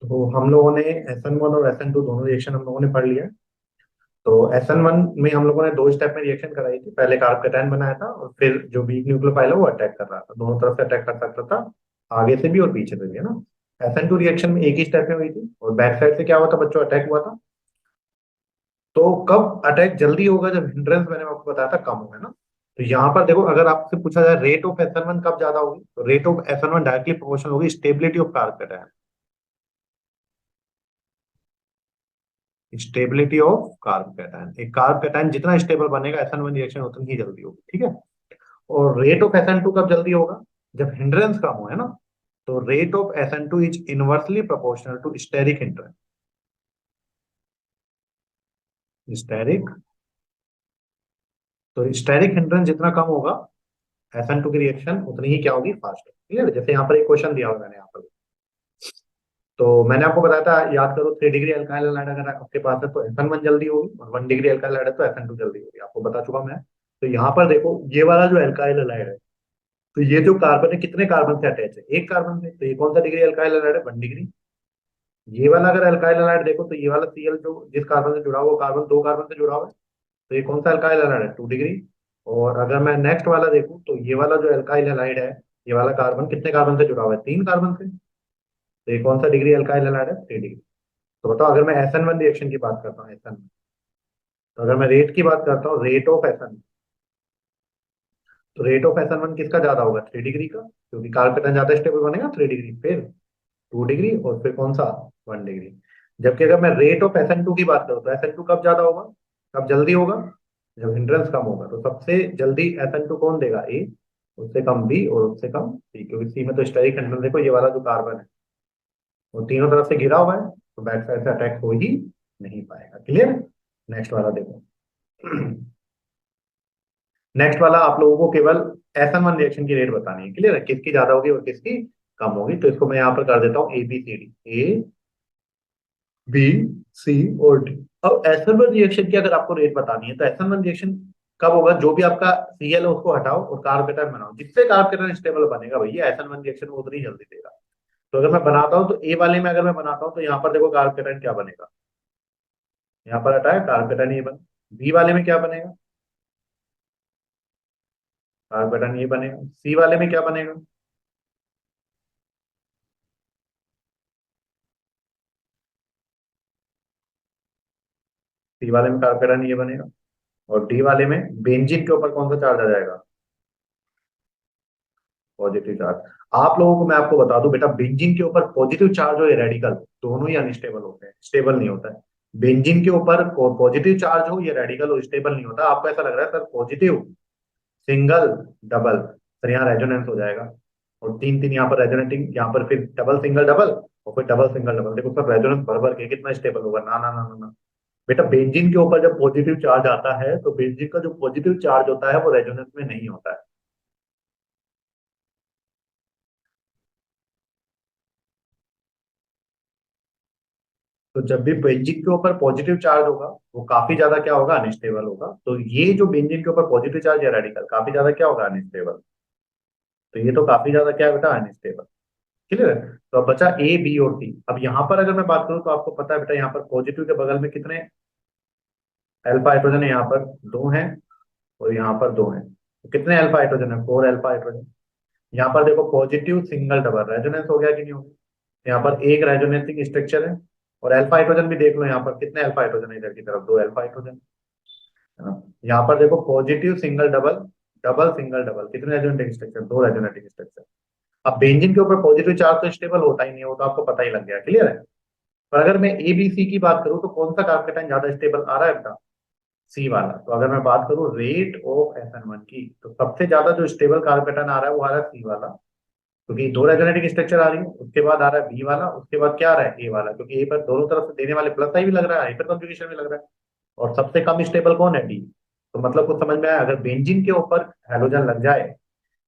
तो हम लोगों ने SN1 और SN2 दोनों रिएक्शन हम लोगों ने पढ़ लिया। तो SN1 में हम लोगों ने दो स्टेप में रिएक्शन कराई थी, पहले कार्ब कैटायन बनाया था और फिर जो वीक न्यूक्लियोफाइल है वो अटैक कर रहा था, दोनों तरफ से अटैक कर सकता था, आगे से भी और पीछे से भी, है ना। SN2 रिएक्शन में एक ही स्टेप में हुई थी और बैक साइड से क्या हुआ था बच्चों, अटैक हुआ था। तो कब अटैक जल्दी होगा, जब हिंड्रेंस मैंने आपको बताया था कम होगा ना। तो यहाँ पर देखो, अगर आपसे पूछा जाए रेट ऑफ SN1 कब ज्यादा होगी, तो rate of SN1 directly proportional होगी stability of carbocation. Stability of carbocation, एक कार्ब कैटायन जितना स्टेबल बनेगा SN1 रिएक्शन उतनी ही जल्दी होगी, ठीक है। और रेट ऑफ SN2 कब जल्दी होगा, जब हिंड्रेंस कम हो, है ना। तो rate of SN2 is inversely proportional to steric hindrance. Steric, तो स्टेरिक हिंड्रेंस जितना कम होगा SN2 की रिएक्शन उतनी ही क्या होगी, फास्ट। क्लियर, जैसे यहाँ पर एक क्वेश्चन दिया हुआ मैंने यहाँ पर। तो मैंने आपको बताया था, याद करो, 3 डिग्री अल्काइल हैलाइड अगर आपके पास है तो SN1 जल्दी होगी, और 1 डिग्री अल्काइल हैलाइड है तो SN2 जल्दी होगी, आपको बता चुका मैं। तो यहाँ पर देखो, ये वाला जो अल्काइल हैलाइड है, तो ये जो कार्बन है कितने कार्बन से अटैच है, एक कार्बन से, तो ये कौन सा डिग्री अल्काइल हैलाइड है, 1 डिग्री। ये वाला अगर अल्काइल हैलाइड देखो, तो ये वाला Cl जो जिस कार्बन से जुड़ा हुआ, वो कार्बन दो कार्बन से जुड़ा हुआ है, तो ये कौन सा अल्काइल हैलाइड है, 2 डिग्री। और अगर मैं नेक्स्ट वाला देखूं, तो ये वाला जो अल्काइल हैलाइड है, ये वाला कार्बन कितने कार्बन से जुड़ा हुआ है, 3 कार्बन से, तो ये कौन सा डिग्री अल्काइल हैलाइड है, 3 डिग्री। तो बताओ, अगर मैं SN1 रिएक्शन की बात करता हूँ, SN, तो अगर मैं रेट की बात करता हूँ, रेट ऑफ SN, तो रेट ऑफ SN1 किसका ज्यादा होगा, 3 डिग्री का, क्योंकि कार्बन ज्यादा स्टेबल बनेगा 3 डिग्री, फिर 2 डिग्री, और फिर कौन सा, 1 डिग्री। जबकि अगर मैं रेट ऑफ SN2 की बात करूँ, तो SN2 कब ज्यादा होगा, कब जल्दी होगा, जब हिंड्रेंस कम होगा। तो सबसे जल्दी SN2 कौन देगा, ए, उससे कम बी, और उससे कम सी, क्योंकि सी में तो स्टेरिक हिंड्रेंस, देखो ये वाला जो कार्बन है वो तीनों तरफ से घिरा हुआ है, तो बैक साइड से अटैक हो ही नहीं पाएगा। क्लियर। नेक्स्ट वाला देखो। नेक्स्ट वाला आप लोगों को केवल SN1 रिएक्शन की रेट बतानी है, क्लियर है, किसकी ज्यादा होगी और किसकी कम होगी। तो इसको मैं यहाँ पर कर देता हूँ ABCD, बी, सी और डी। अब SN1 रिएक्शन की अगर आपको रेट बतानी है, तो SN1 रिएक्शन कब होगा, जो भी आपका Cl है उसको हटाओ और कार्ब कैटायन बनाओ, जिससे कार्ब कैटायन स्टेबल बनेगा भैया SN1 रिएक्शन वो उतनी जल्दी देगा। तो अगर मैं बनाता हूँ, तो ए वाले में अगर मैं बनाता हूँ, तो यहाँ पर देखो कार्ब कैटायन क्या बनेगा, यहाँ पर हटाए कार्ब कैटायन ये बन, बी वाले में क्या बनेगा, कार्ब कैटायन ये बनेगा, सी वाले में क्या बनेगा, सी वाले में कार्ब कैटायन ये बनेगा, और डी वाले में बेंजीन के ऊपर कौन सा चार्ज आ जाएगा, पॉजिटिव चार्ज। आप लोगों को मैं आपको बता दूं बेटा, बेंजीन के ऊपर पॉजिटिव चार्ज हो या रेडिकल, दोनों ही अनस्टेबल होते हैं, स्टेबल नहीं होता है। बेंजीन के ऊपर पॉजिटिव चार्ज हो या रेडिकल हो, स्टेबल नहीं होता। आपको ऐसा लग रहा है sir positive, single, double, sir यहाँ रेजोनेंस हो जाएगा, और तीन तीन यहाँ पर रेजोनेटिंग, यहाँ पर फिर डबल सिंगल डबल, और फिर डबल सिंगल डबल, देखो सर रेजोनेंस भर भर के कितना स्टेबल होगा, ना ना ना ना ना। बेटा बेंजीन के ऊपर जब पॉजिटिव चार्ज आता है, तो बेंजीन का जो पॉजिटिव चार्ज होता है वो रेजोनेंस में नहीं होता है। तो जब भी बेंजीन के ऊपर पॉजिटिव चार्ज होगा, वो काफी ज्यादा क्या होगा, अनस्टेबल होगा। तो ये जो बेंजीन के ऊपर पॉजिटिव चार्ज या रेडिकल काफी ज्यादा क्या होगा, अनस्टेबल। तो ये तो काफी ज्यादा क्या है बेटा, अनस्टेबल। क्लियर है। तो अब बचा ए, बी और सी। अब यहाँ पर अगर मैं बात करूँ, तो आपको पता है बेटा, यहाँ पर पॉजिटिव के बगल में कितने अल्फा हाइड्रोजन है, यहाँ पर दो हैं, और यहाँ पर दो हैं, तो कितने अल्फा हाइड्रोजन है, 4 अल्फा हाइड्रोजन। यहाँ पर देखो पॉजिटिव सिंगल डबल रेजोनेंस हो गया कि नहीं हो गया, यहाँ पर एक रेजोनेंसिंग स्ट्रक्चर है। और अल्फा हाइड्रोजन भी देख लो, यहाँ पर कितने अल्फा हाइड्रोजन है, इधर की तरफ 2 अल्फा हाइड्रोजन, है ना। यहाँ पर देखो positive single double, double single double, कितने रेजोनेटिंग स्ट्रक्चर, 2 रेजोनेटिंग स्ट्रक्चर। अब बेंजीन के ऊपर पॉजिटिव चार्ज तो स्टेबल होता ही नहीं, वो तो आपको पता ही लग गया, क्लियर है। पर अगर मैं एबीसी की बात करूं, तो कौन सा कार्बोकेटाइन ज्यादा स्टेबल आ रहा है बेटा, सी वाला। तो अगर मैं बात करूं रेट ऑफ SN1 की, तो सबसे ज्यादा जो स्टेबल कार्बोकेटाइन आ रहा है वो आ रहा है सी वाला, क्योंकि दो रेजोनेटिंग स्ट्रक्चर आ रही है। उसके बाद आ रहा है बी वाला, उसके बाद क्या आ रहा है ए वाला, क्योंकि ए पर दोनों तरफ से देने वाले प्लस साइन भी लग रहा है, हाइपर कंजुगेशन भी लग रहा है। और सबसे कम स्टेबल कौन है, डी। तो मतलब कुछ समझ में आया, अगर बेंजीन के ऊपर हैलोजन लग जाए,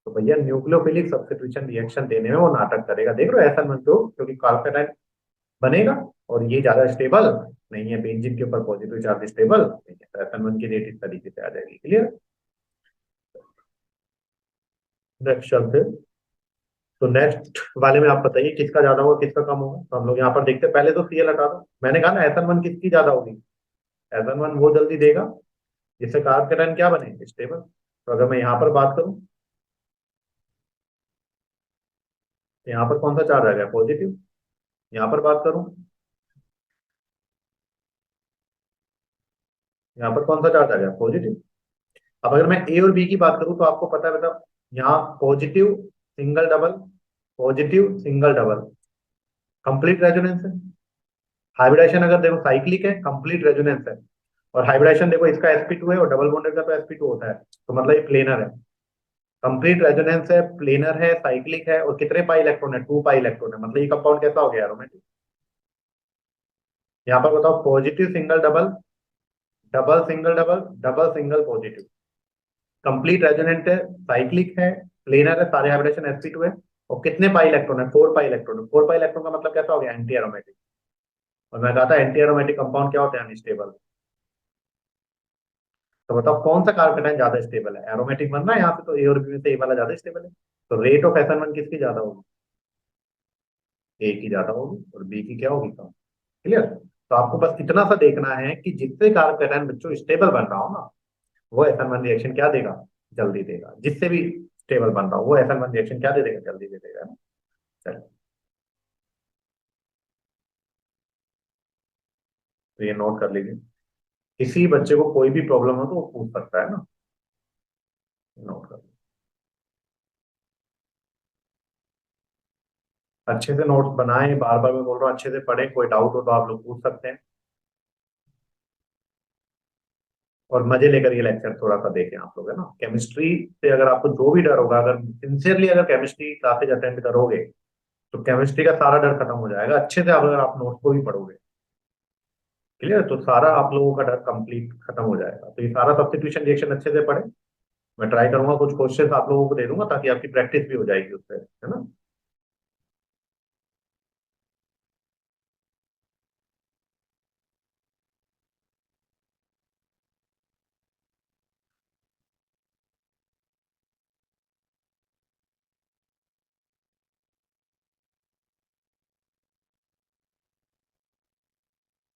तो भैया न्यूक्लियोफिलिक सब्स्टिट्यूशन रिएक्शन देने में वो नाटक करेगा, देख रहे हो ऐसा मत करो, क्योंकि कार्बोकेटाइन बनेगा, और ये ज्यादा स्टेबल नहीं है, बेंजीन के ऊपर पॉजिटिव चार्ज स्टेबल नहीं है, तो SN1 की रेट इस तरीके से आ जाएगी। क्लियर। नेक्स्ट चलते तो नेक्स्ट वाले में आप बताइए किसका ज्यादा होगा किसका कम होगा। तो हम लोग यहाँ पर देखते हैं, पहले तो सीएल हटा दो। मैंने कहा ना SN1 किसकी ज्यादा होगी, SN1 वो जल्दी देगा जिससे कार्ब कैटायन क्या बने, स्टेबल। तो अगर मैं यहाँ पर बात करूं, तो यहाँ पर कौन सा चार्ज आ गया, पॉजिटिव। यहाँ पर बात करूं, यहाँ पर कौन सा चार्ज आ गया, पॉजिटिव। अब अगर मैं ए और बी की बात करूं तो आपको पता है बेटा, यहाँ positive single double, positive single double, complete resonance है। हाइब्रिडेशन अगर देखो साइक्लिक है, कंप्लीट रेजोनेंस है। और हाइब्रिडेशन देखो इसका sp2 है और डबल बॉन्डेड का तो sp2 होता है, तो मतलब ये प्लेनर है। कंप्लीट रेजोनेंस है, प्लेनर है, साइक्लिक है, और कितने पाई इलेक्ट्रॉन है, 2 पाई इलेक्ट्रॉन है। मतलब ये कंपाउंड कैसा हो गया एरोमेटिक। यहाँ पर बताओ, positive single double, double single double, double single positive, complete resonant है, साइक्लिक है, प्लेनर है, सारे हाइब्रिडेशन sp2 है। और कितने पाई इलेक्ट्रॉन है, 4 पाई इलेक्ट्रॉन है। 4 पाई इलेक्ट्रॉन का मतलब कैसा हो गया, एंटी एरोमेटिक। और मैं कहा था एंटी एरोमेटिक कंपाउंड क्या होते हैं, अनस्टेबल। तो बताओ कौन सा कार्बोकेटाइन ज्यादा स्टेबल है, एरोमेटिक बनना है यहाँ पे, तो ए और बी में से ए वाला ज्यादा स्टेबल है। तो रेट ऑफ SN1 किसकी ज्यादा होगी, ए की ज्यादा होगी, और बी की क्या होगी, कम। क्लियर। तो आपको बस इतना सा देखना है कि जिससे कार्बोकेटाइन बच्चों स्टेबल बन रहा हो ना, वो SN1 रिएक्शन क्या देगा, जल्दी देगा। जिससे भी स्टेबल बन रहा हो वो SN1 रिएक्शन क्या दे देगा, जल्दी दे देगा, है ना। चलिए, तो ये नोट कर लीजिए। किसी बच्चे को कोई भी प्रॉब्लम हो तो वो पूछ सकता है ना, नोट कर। अच्छे से नोट्स बनाएं, बार बार मैं बोल रहा हूँ अच्छे से पढ़ें, कोई डाउट हो तो आप लोग पूछ सकते हैं। और मजे लेकर ये लेक्चर थोड़ा सा देखें आप लोग, है ना। केमिस्ट्री से अगर आपको जो भी डर होगा, अगर सिंसियरली अगर केमिस्ट्री क्लासेज अटेंड करोगे, तो केमिस्ट्री का सारा डर खत्म हो जाएगा अच्छे से। अगर आप नोट्स को भी पढ़ोगे, क्लियर, तो सारा आप लोगों का डर कंप्लीट खत्म हो जाएगा। तो ये सारा सब्स्टिट्यूशन रिएक्शन अच्छे से पढ़े। मैं ट्राई करूंगा कुछ क्वेश्चन आप लोगों को दे दूंगा ताकि आपकी प्रैक्टिस भी हो जाएगी उससे, है ना।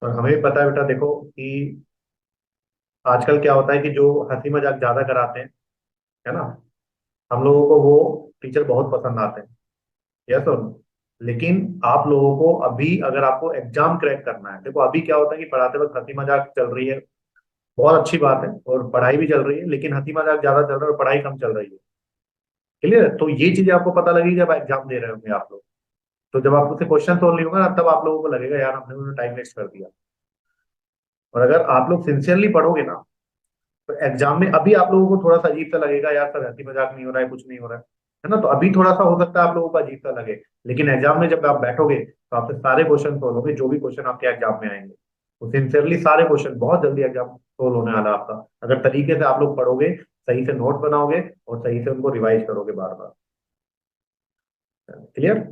और हमें भी पता है बेटा देखो कि आजकल क्या होता है कि जो हंसी मजाक ज्यादा कराते हैं, है ना, हम लोगों को वो टीचर बहुत पसंद आते हैं। यस और नो। लेकिन आप लोगों को अभी अगर आपको एग्जाम क्रैक करना है, देखो अभी क्या होता है कि पढ़ाते वक्त हंसी मजाक चल रही है, बहुत अच्छी बात है, और पढ़ाई भी चल रही है, लेकिन हंसी मजाक ज्यादा चल रहा है और पढ़ाई कम चल रही है। क्लियर है। तो ये चीजें आपको पता लगेगी जब एग्जाम दे रहे होंगे आप लोग। तो जब आप उससे क्वेश्चन सोल्व नहीं होगा ना, तब आप लोगों को लगेगा यार हमने टाइम वेस्ट कर दिया। और अगर आप लोग सिंसियरली पढ़ोगे ना, तो एग्जाम में अभी आप लोगों को थोड़ा सा अजीब सा लगेगा, यार सर हंसी मजाक नहीं हो रहा है, कुछ नहीं हो रहा है ना। तो अभी थोड़ा सा हो सकता है आप लोगों को अजीब सा लगे, लेकिन एग्जाम में जब आप बैठोगे तो आपसे सारे क्वेश्चन सोल्व होंगे, जो भी क्वेश्चन आपके एग्जाम में आएंगे। तो सिंसियरली सारे क्वेश्चन बहुत जल्दी एग्जाम सोल्व होने वाला है आपका, अगर तरीके से आप लोग पढ़ोगे, सही से नोट बनाओगे और सही से उनको रिवाइज करोगे बार बार। क्लियर।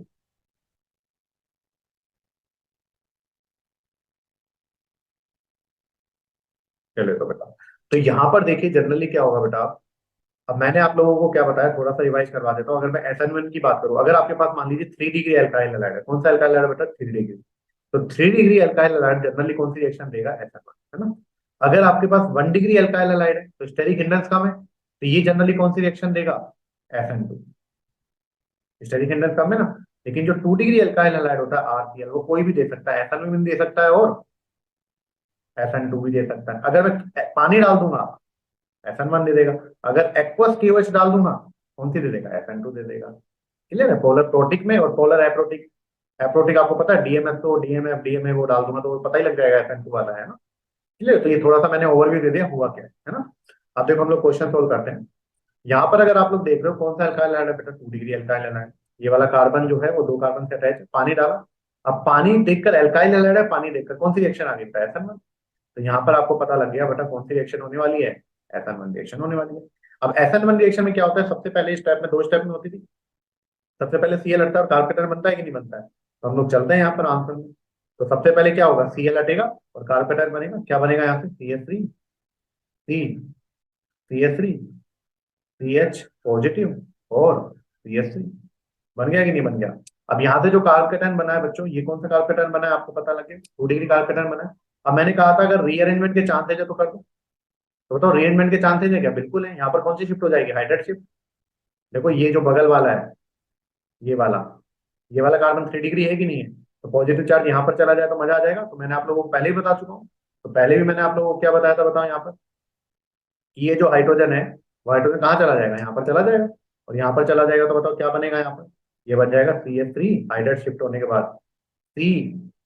चलिए तो बेटा, तो यहाँ पर देखिए जनरली क्या होगा बेटा। अब मैंने आप लोगों को क्या बताया, थोड़ा सा रिवाइज करवा देता हूँ। अगर मैं SN1 की बात करूँ, अगर आपके पास मान लीजिए 3 डिग्री एल्काइल हैलाइड है, कौन सा एल्काइल हैलाइड बेटा, 3 डिग्री। तो 3 डिग्री एल्काइल हैलाइड जनरली कौन सी रिएक्शन देगा, SN1, है ना। अगर आपके पास 1 डिग्री एल्काइल हैलाइड है तो स्टेरिक हिंड्रेंस कम है, तो ये जनरली कौन सी रिएक्शन देगा, SN2। स्टेरिक हिंड्रेंस कम है ना। लेकिन जो 2 डिग्री एल्काइल हैलाइड होता है RCl, वो कोई भी दे सकता है, SN1 भी दे सकता है और SN2 भी दे सकता है। अगर मैं पानी डाल दूंगा, SN1 दे देगा। अगर एक्वस KOH डाल दूंगा, कौन सी दे देगा, SN2 दे देगा। क्लियर है। पोलर प्रोटिक में और पोलर एप्रोटिक, एप्रोटिक आपको पता है DMF तो DMF DMA वो डाल दूंगा तो वो पता ही लग जाएगा SN2 वाला है ना। क्लियर। तो ये थोड़ा सा मैंने ओवरव्यू दे दिया हुआ क्या है ना। अब देखो हम लोग क्वेश्चन सोल्व करते हैं। यहाँ पर अगर आप लोग देख रहे हो कौन सा अल्काइल हैलाइड है बेटा, 2 डिग्री अल्काइल हैलाइड। ये वाला कार्बन जो है वो 2 कार्बन से अटैच है, पानी डाला। अब पानी देखकर अल्काइल हैलाइड है, पानी देखकर कौन सी रिएक्शन आ गई, SN1। तो यहाँ पर आपको पता लग गया बेटा कौन सी रिएक्शन होने वाली है, SN1 रिएक्शन होने वाली है। अब SN1 रिएक्शन में क्या होता है, सबसे पहले स्टेप में 2 स्टेप में होती थी। सबसे पहले Cl हटता है और कार्बोकेटन बनता है कि नहीं बनता है। तो हम लोग चलते हैं यहाँ पर आंसर में। तो सबसे पहले क्या होगा, Cl हटेगा और कार्बोकेटन बनेगा, क्या बनेगा यहाँ से, CH3, CH3, CH पॉजिटिव और CH3। बन गया कि नहीं बन गया? अब यहाँ से जो कार्बोकेटायन बना है बच्चों, ये कौन सा कार्बोकेटायन बना है आपको पता लगे? 2 डिग्री कार्बोकेटायन बना है। अब मैंने कहा था अगर रीअरेंजमेंट के चांसेज है तो कर दो। तो बताओ रीअरेंजमेंट के चांसेज है क्या? बिल्कुल है। यहाँ पर कौन सी शिफ्ट हो जाएगी? Hydride shift. देखो ये जो बगल वाला है, ये वाला, ये वाला कार्बन 3 डिग्री है कि नहीं है? तो पॉजिटिव चार्ज यहाँ पर चला जाए तो मजा आ जाएगा। तो मैंने आप लोगों को पहले ही बता चुका हूँ। तो पहले भी मैंने आप लोगों को क्या बताया था बताओ यहाँ पर, कि ये जो हाइड्रोजन है, वो हाइड्रोजन कहाँ चला जाएगा? यहाँ पर चला जाएगा। और यहाँ पर चला जाएगा तो बताओ क्या बनेगा यहाँ पर? ये बन जाएगा CH3 हाइड्राइड शिफ्ट होने के बाद। सी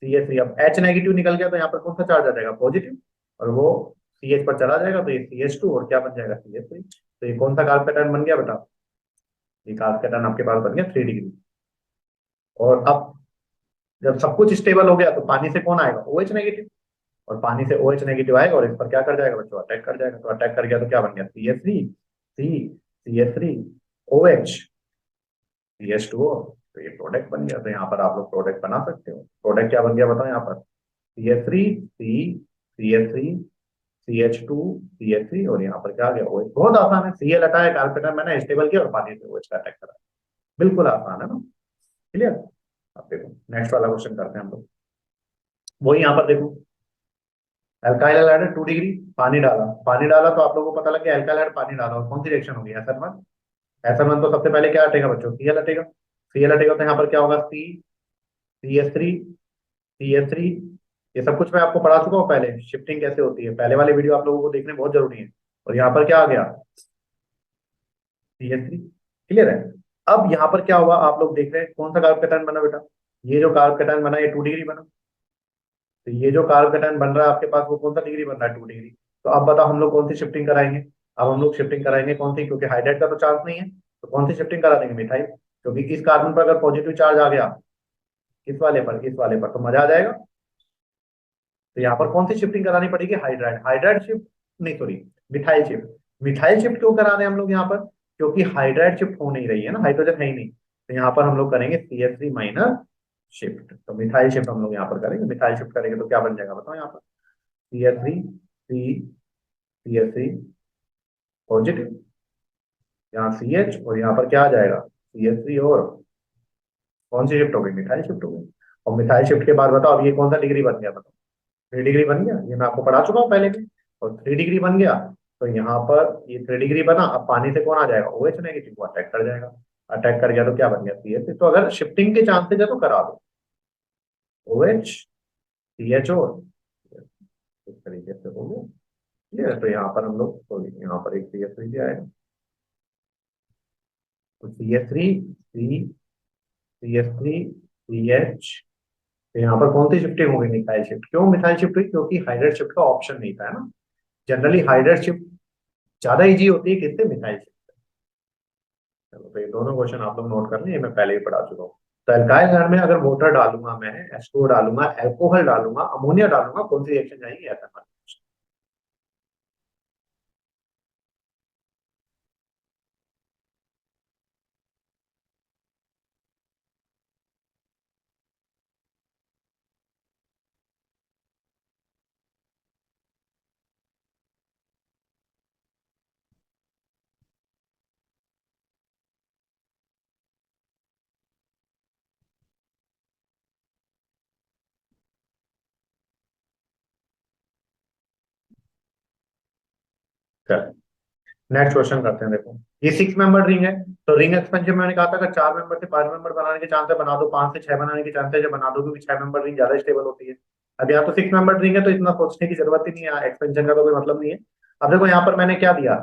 CH3, अब H नेगेटिव निकल गया तो यहाँ पर कौन सा चार्ज आ जाएगा? पॉजिटिव। और वो CH पर चला जाएगा तो ये CH2 और क्या बन जाएगा? CH3। तो ये कौन सा कार्ब पैटर्न बन गया बेटा? ये कार्ब पैटर्न आपके पास बन गया 3 डिग्री। और अब जब सब कुछ स्टेबल हो गया तो पानी से कौन आएगा? OH negative. और पानी से OH नेगेटिव आएगा और इस पर क्या कर जाएगा बच्चों? अटैक कर जाएगा। तो अटैक कर गया तो क्या बन गया? CH3 OH CH2O। तो ये प्रोडक्ट बन गया। तो यहाँ पर आप लोग प्रोडक्ट बना सकते हो। प्रोडक्ट क्या बन गया बताओ यहाँ पर? CH3 CH3 और यहाँ पर क्या आ गया? OH। बहुत आसान है। Cl हटाया, कार्बन मैंने स्टेबल किया और पानी से OH का अटैक करा। बिल्कुल आसान है ना? क्लियर? अब देखो नेक्स्ट वाला क्वेश्चन करते हैं हम लोग। वही यहाँ पर देखो, एल्काइल हैलाइड 2 डिग्री, पानी डाला तो आप लोगों को पता लग गया एल्काइल हैलाइड पानी डाला और कौन सी रिएक्शन होगी? SN1। SN1 तो सबसे पहले क्या हटेगा बच्चों? Cl हटेगा। Cl हटेगा तो यहाँ पर क्या होगा? CH3 ये सब कुछ मैं आपको पढ़ा चुका हूँ पहले, शिफ्टिंग कैसे होती है। पहले वाले वीडियो आप लोगों को देखने बहुत जरूरी है। और यहाँ पर क्या आ गया? CH3। क्लियर है? अब यहाँ पर क्या होगा आप लोग देख रहे हैं, कौन सा कार्ब कैटायन बना बेटा? ये जो कार्ब कैटायन बना ये 2 डिग्री बना। तो ये जो कार्ब कैटायन बन रहा है आपके पास वो कौन सा डिग्री बन रहा है? 2 डिग्री। तो अब बताओ हम लोग कौन सी शिफ्टिंग कराएंगे? अब हम लोग शिफ्टिंग कराएंगे कौन सी? क्योंकि हाइड्राइड का तो चांस नहीं है तो कौन सी शिफ्टिंग करा देंगे? मिथाइल। क्योंकि इस कार्बन पर अगर पॉजिटिव चार्ज आ गया, किस वाले पर? इस वाले पर, तो मजा आ जाएगा। तो यहाँ पर कौन सी शिफ्टिंग करानी पड़ेगी? हाइड्राइड। हाइड्राइड शिफ्ट नहीं, sorry, methyl shift. Methyl shift क्यों करा रहे हैं हम लोग यहाँ पर? क्योंकि हाइड्राइड शिफ्ट हो नहीं रही है ना, हाइड्रोजन है ही नहीं। तो यहाँ पर हम लोग करेंगे CH3 माइनस शिफ्ट। तो मिथाइल शिफ्ट हम लोग यहाँ पर करेंगे। मिथाइल शिफ्ट करेंगे तो क्या बन जाएगा बताओ यहाँ पर? CH3 पॉजिटिव, यहाँ CH और यहाँ पर क्या आ जाएगा? CH3 और कौन सी शिफ्ट हो गई? मिथाइल शिफ्ट हो गई। और मिथाइल शिफ्ट के बाद बताओ अब ये कौन सा डिग्री बन गया बताओ? 3 डिग्री बन गया। ये मैं आपको पढ़ा चुका हूँ पहले भी। और 3 डिग्री बन गया तो यहाँ पर ये 3 डिग्री बना। अब पानी से कौन आ जाएगा? OH नेगेटिव, को अटैक कर जाएगा। अटैक कर गया तो क्या बन गया? CH। तो अगर शिफ्टिंग के चांसेस है तो करा दो, OH CHO इस तरीके से हो गया। ठीक है? तो यहाँ पर हम लोग यहाँ पर एक CH3 भी आएगा। तो CH3 तो यहाँ पर कौन सी शिफ्टिंग होगी? Methyl shift. क्यों मिथाइल शिफ्ट हुई? क्योंकि हाइड्राइड शिफ्ट का ऑप्शन नहीं था, है ना। जनरली हाइड्राइड शिफ्ट ज्यादा इजी होती है किससे? Methyl shift. चलो तो ये दोनों क्वेश्चन आप लोग नोट कर लें, ये मैं पहले ही पढ़ा चुका हूँ। तो एल्काइल हैलाइड में अगर वाटर डालूंगा मैं, H2O डालूंगा, अल्कोहल डालूंगा, अमोनिया डालूंगा, कौन सी रिएक्शन जाएगी? ऐसा मान। नेक्स्ट क्वेश्चन करते हैं। देखो ये 6 मेंबर रिंग है। तो रिंग एक्सपेंशन में मैंने कहा था अगर 4 मेंबर से 5 मेंबर बनाने के चांस है बना दो, 5 से 6 बनाने के चांस है बना दो, क्योंकि 6 मेंबर रिंग ज्यादा स्टेबल होती है। अब यहाँ तो 6 मेंबर रिंग है तो इतना सोचने की जरूरत ही नहीं है, एक्सपेंशन का तो कोई मतलब नहीं है। अब देखो यहाँ पर मैंने क्या दिया,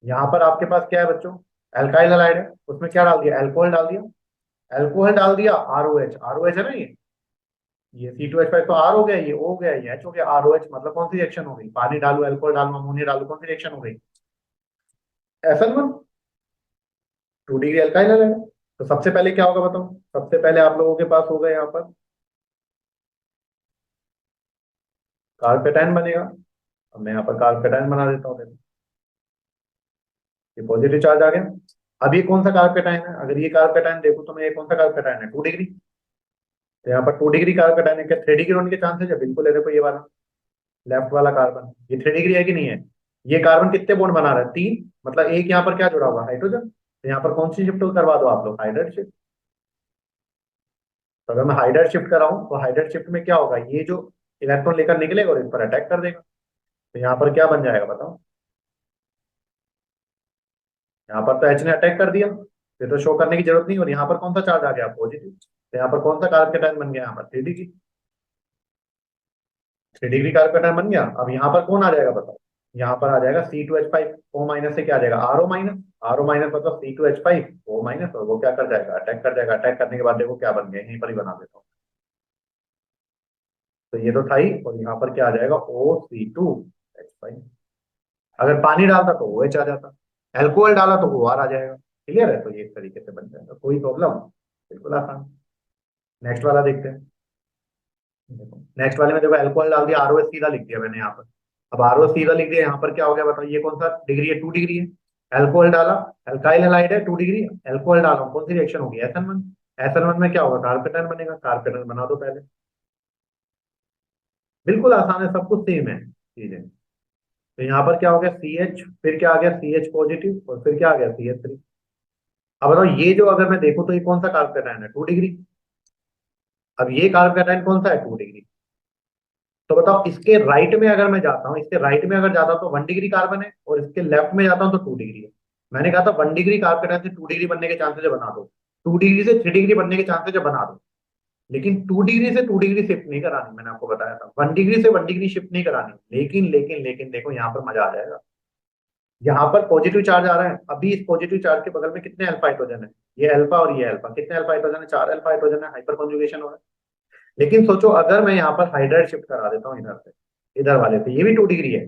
यहाँ पर आपके पास क्या है बच्चों? एल्काइल हैलाइड है, उसमें क्या डाल दिया? अल्कोहल डाल दिया। अल्कोहल डाल दिया, आरओएच। आरओएच है ना ये C2H5 तो R हो गया, ये O हो गया, ये H हो गया। आरओएच मतलब कौन सी रिएक्शन हो गई? पानी डालू, अल्कोहल डालू, अमोनिया डालू, कौन सी रिएक्शन हो गई? SN1। 2 degree alkyl halide. तो सबसे पहले क्या होगा बताओ? सबसे पहले आप लोगों के पास होगा यहाँ पर कार्पेटाइन बनेगा। अब मैं यहाँ पर कार्पेटाइन बना देता हूँ, देखो ये पॉजिटिव चार्ज आ गया। अब ये कौन सा कार्पेटाइन है? अगर ये कार्पेटाइन देखो तो मैं, ये कौन सा कार्पेटाइन है? 2 डिग्री। तो यहाँ पर 2 डिग्री कार्पेटाइन है, क्या 3 डिग्री होने के चांसेस है? बिल्कुल है। देखो ये वाला लेफ्ट वाला कार्बन, ये 3 डिग्री है कि नहीं है? ये कार्बन कितने बॉन्ड बना रहा है? 3। मतलब एक यहाँ पर क्या जुड़ा हुआ? हाइड्रोजन। तो यहाँ पर कौन सी शिफ्ट करवा दो आप लोग? Hydride shift. तो अगर मैं हाइड्राइड शिफ्ट कर रहा हूँ तो हाइड्राइड शिफ्ट में क्या होगा, ये जो इलेक्ट्रॉन लेकर निकलेगा और इस पर अटैक कर देगा। तो यहाँ पर क्या बन जाएगा बताओ, यहाँ पर तो एच ने अटैक कर दिया, फिर तो शो करने की जरूरत नहीं, और यहाँ पर कौन सा चार्ज आ गया, पॉजिटिव। तो यहाँ पर कौन सा कार्ब कैटायन बन गया, यहाँ पर 3 डिग्री। 3 डिग्री कार्ब कैटायन बन गया। अब यहाँ पर कौन आ जाएगा बताओ, यहाँ पर आ जाएगा C2H5, O माइनस से क्या आ जाएगा, RO माइनस। RO माइनस मतलब C2H5 O माइनस, और वो क्या कर जाएगा, अटैक कर जाएगा। अटैक करने के बाद देखो क्या बन गया, यहीं पर ही बना देता हूँ। तो ये तो था ही, और यहाँ पर क्या आ जाएगा, OC2H5। अगर पानी डालता तो OH आ जाता, अल्कोहल डाला तो OR आ जाएगा। क्लियर है, तो ये इस तरीके से बन जाएगा, कोई प्रॉब्लम, बिल्कुल आसान। नेक्स्ट वाला देखते हैं। देखो नेक्स्ट वाले में देखो, अल्कोहल डाल दिया, आरओएच सीधा लिख दिया मैंने यहाँ पर। अब आरओएच सीधा लिख दिया, यहाँ पर क्या हो गया बताओ, ये कौन सा डिग्री है, 2 डिग्री है। अल्कोहल डाला, अल्काइल हैलाइड है, 2 डिग्री। अल्कोहल डाला, कौन सी रिएक्शन होगी, SN1। SN1 में क्या होगा, कार्पेटन बनेगा। कार्पेटन बना दो पहले, बिल्कुल आसान है, सब कुछ सेम है चीजें। तो यहाँ पर क्या हो गया, CH, फिर क्या आ गया, CH पॉजिटिव, और फिर क्या आ गया, CH3। अब बताओ, ये जो अगर मैं देखूं तो ये कौन सा कार्पेटाइन है, 2 डिग्री। अब ये कार्पेटाइन कौन सा है, 2 डिग्री। तो बताओ, इसके राइट में अगर मैं जाता हूँ, इसके राइट में अगर जाता हूँ तो 1 डिग्री कार्बन है, और इसके लेफ्ट में जाता हूँ तो 2 डिग्री है। मैंने कहा था 1 डिग्री कार्बन से 2 डिग्री बनने के चांसेस है, बना दो। 2 डिग्री से 3 डिग्री बनने के चांसेस है, बना दो। लेकिन 2 डिग्री से 2 डिग्री शिफ्ट नहीं करानी, मैंने आपको बताया था, 1 डिग्री से 1 डिग्री शिफ्ट नहीं करानी। लेकिन देखो यहाँ पर मजा आ जाएगा। यहाँ पर पॉजिटिव चार्ज आ रहा है, अभी इस पॉजिटिव चार्ज के बगल में कितने अल्फा हाइड्रोजन है, ये अल्फा और ये अल्फा, कितने अल्फा हाइड्रोजन है, 4 अल्फा हाइड्रोजन है, हाइपर कॉन्जुगेशन हो रहा है। लेकिन सोचो, अगर मैं यहाँ पर हाइड्राइड शिफ्ट करा देता हूँ इधर से, इधर वाले से, ये भी 2 डिग्री है।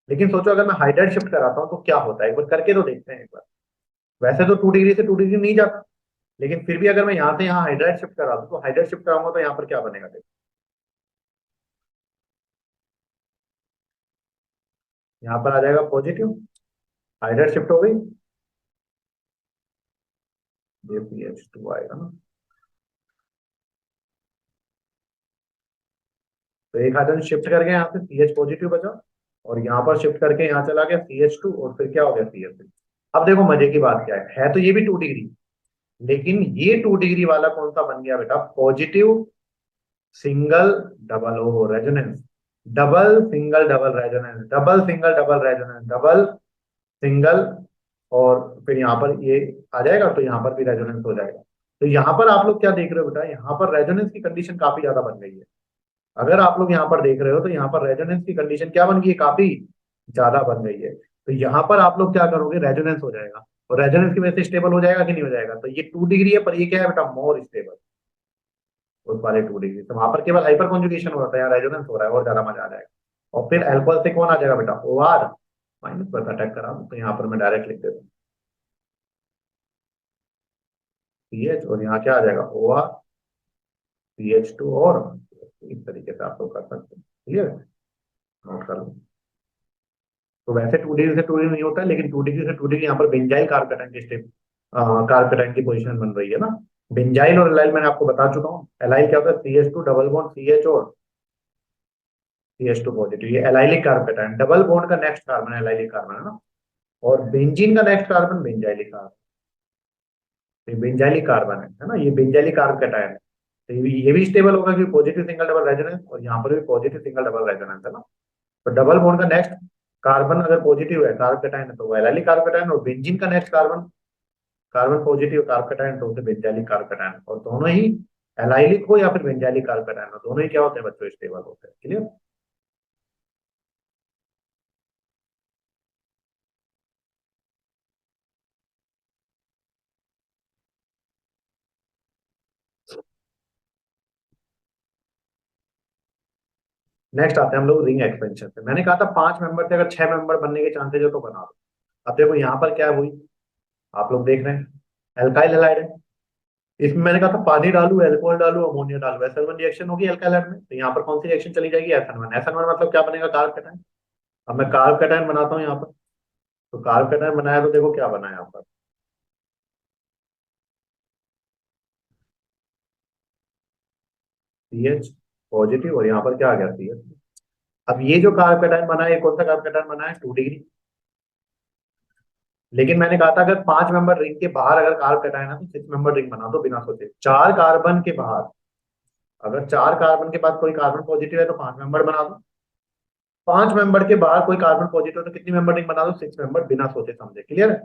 लेकिन सोचो अगर मैं हाइड्राइड शिफ्ट कराता हूँ तो क्या होता है, एक बार करके तो देखते हैं एक बार। वैसे तो 2 डिग्री से 2 डिग्री नहीं जाता, लेकिन फिर भी अगर मैं यहाँ से यहाँ हाइड्राइड शिफ्ट करा दूँ, तो हाइड्राइड शिफ्ट कराऊंगा तो यहाँ पर क्या बनेगा देखो। यहाँ पर आ जाएगा पॉजिटिव, हाइड्राइड शिफ्ट हो गई, ये PH2 आएगा ना। तो एक हाइड्रोजन शिफ्ट करके यहाँ से CH पॉजिटिव बचा, और यहाँ पर शिफ्ट करके यहाँ चला गया CH2, और फिर क्या हो गया, CH3। अब देखो मजे की बात क्या है तो ये भी 2 डिग्री, लेकिन ये 2 डिग्री वाला कौन सा बन गया बेटा, positive single double O resonance. Double single double resonance, double single double resonance, double single, और फिर यहाँ पर ये आ जाएगा, तो यहाँ पर भी रेजोनेंस हो जाएगा। तो यहाँ पर आप लोग क्या देख रहे हो बेटा, यहाँ पर रेजोनेंस की कंडीशन काफी ज्यादा बन गई है। अगर आप लोग यहाँ पर देख रहे हो तो यहाँ पर रेजोनेंस की कंडीशन क्या बन गई है, काफी ज्यादा बन गई है। तो यहाँ पर आप लोग क्या करोगे, रेजोनेंस हो जाएगा, और रेजोनेंस की वजह से स्टेबल हो जाएगा कि नहीं हो जाएगा। तो ये 2 डिग्री है, पर ये क्या है बेटा, मोर स्टेबल उस वाले 2 डिग्री। तो वहां पर केवल हाइपर कॉन्जुगेशन हो रहा था, यहाँ रेजोनेंस हो रहा है, और ज्यादा मजा आ जाएगा। और फिर अल्कोहल से कौन आ जाएगा बेटा, OR माइनस पर अटैक करा दूं, तो यहाँ पर मैं डायरेक्ट लिख देता हूँ CH, और यहाँ क्या आ जाएगा, OR CH2, और इस तरीके से आप लोग कर सकते हैं। क्लियर है, नोट कर लो। तो वैसे 2 डिग्री से 2 डिग्री नहीं होता है, लेकिन 2 डिग्री से 2 डिग्री यहाँ पर बेंजाइल कार्बोकेटाइन की स्टेप, कार्बोकेटाइन की पोजीशन बन रही है ना। बेंजाइल और एलाइल मैंने आपको बता चुका हूँ। एलाइल क्या होता है, CH2 डबल बॉन्ड CH और CH2 पॉजिटिव, ये एलाइलिक कार्बोकेटाइन, डबल बॉन्ड का नेक्स्ट कार्बन एलाइलिक कार्बन है ना। और बेंजीन का नेक्स्ट कार्बन बेंजाइलिक कार्बन, ये बेंजाइलिक कार्बन है ना, ये बेंजाइलिक कार्बोकेटाइन है। तो ये भी स्टेबल होगा क्योंकि पॉजिटिव सिंगल डबल रेजोनेंस, और यहाँ पर भी पॉजिटिव सिंगल डबल रेजोनेंस है ना। तो डबल बॉन्ड का नेक्स्ट कार्बन अगर पॉजिटिव है, कार्बोकेटाइन है, तो वो एलाइलिक कार्बोकेटाइन, और बेंजीन का next carbon, carbon positive carbocation, तो उसे बेंजाइलिक कार्बोकेटाइन। और दोनों ही एलाइलिक हो या फिर बेंजाइलिक कार्बोकेटाइन हो, दोनों ही क्या होते हैं बच्चों, स्टेबल होते हैं। क्लियर। नेक्स्ट आते हैं हम लोग रिंग एक्सपेंशन पे। मैंने कहा था 5 मेंबर थे, अगर 6 मेंबर बनने के चांसेस है तो बना दो। अब देखो यहाँ पर क्या हुई, आप लोग देख रहे हैं, एल्काइल हैलाइड है। इसमें मैंने कहा था पानी डालू, अल्कोहल डालू, अमोनिया डालू, SN1 रिएक्शन होगी अल्काइल हैलाइड में। तो यहाँ पर कौन सी रिएक्शन चली जाएगी, SN1। SN1 मतलब क्या बनेगा, कार्ब कैटायन। अब मैं कार्ब कैटायन बनाता हूँ यहाँ पर। तो कार्ब कैटायन बनाया तो देखो क्या बना है यहाँ पर, CH पॉजिटिव, और यहाँ पर क्या आ गया, CH। अब ये जो कार्ब कैटायन बना है, ये कौन सा कार्ब कैटायन बना है, 2 डिग्री। लेकिन मैंने कहा था अगर 5 मेंबर रिंग के बाहर अगर कार्ब कैटायन है तो 6 मेंबर रिंग बना दो बिना सोचे। 4 कार्बन के बाहर अगर 4 कार्बन के बाद कोई कार्बन पॉजिटिव है तो 5 मेंबर बना दो, 5 मेंबर के बाद कोई कार्बन पॉजिटिव है तो कितनी मेंबर रिंग बना दो, 6 मेंबर, बिना सोचे समझे। क्लियर है?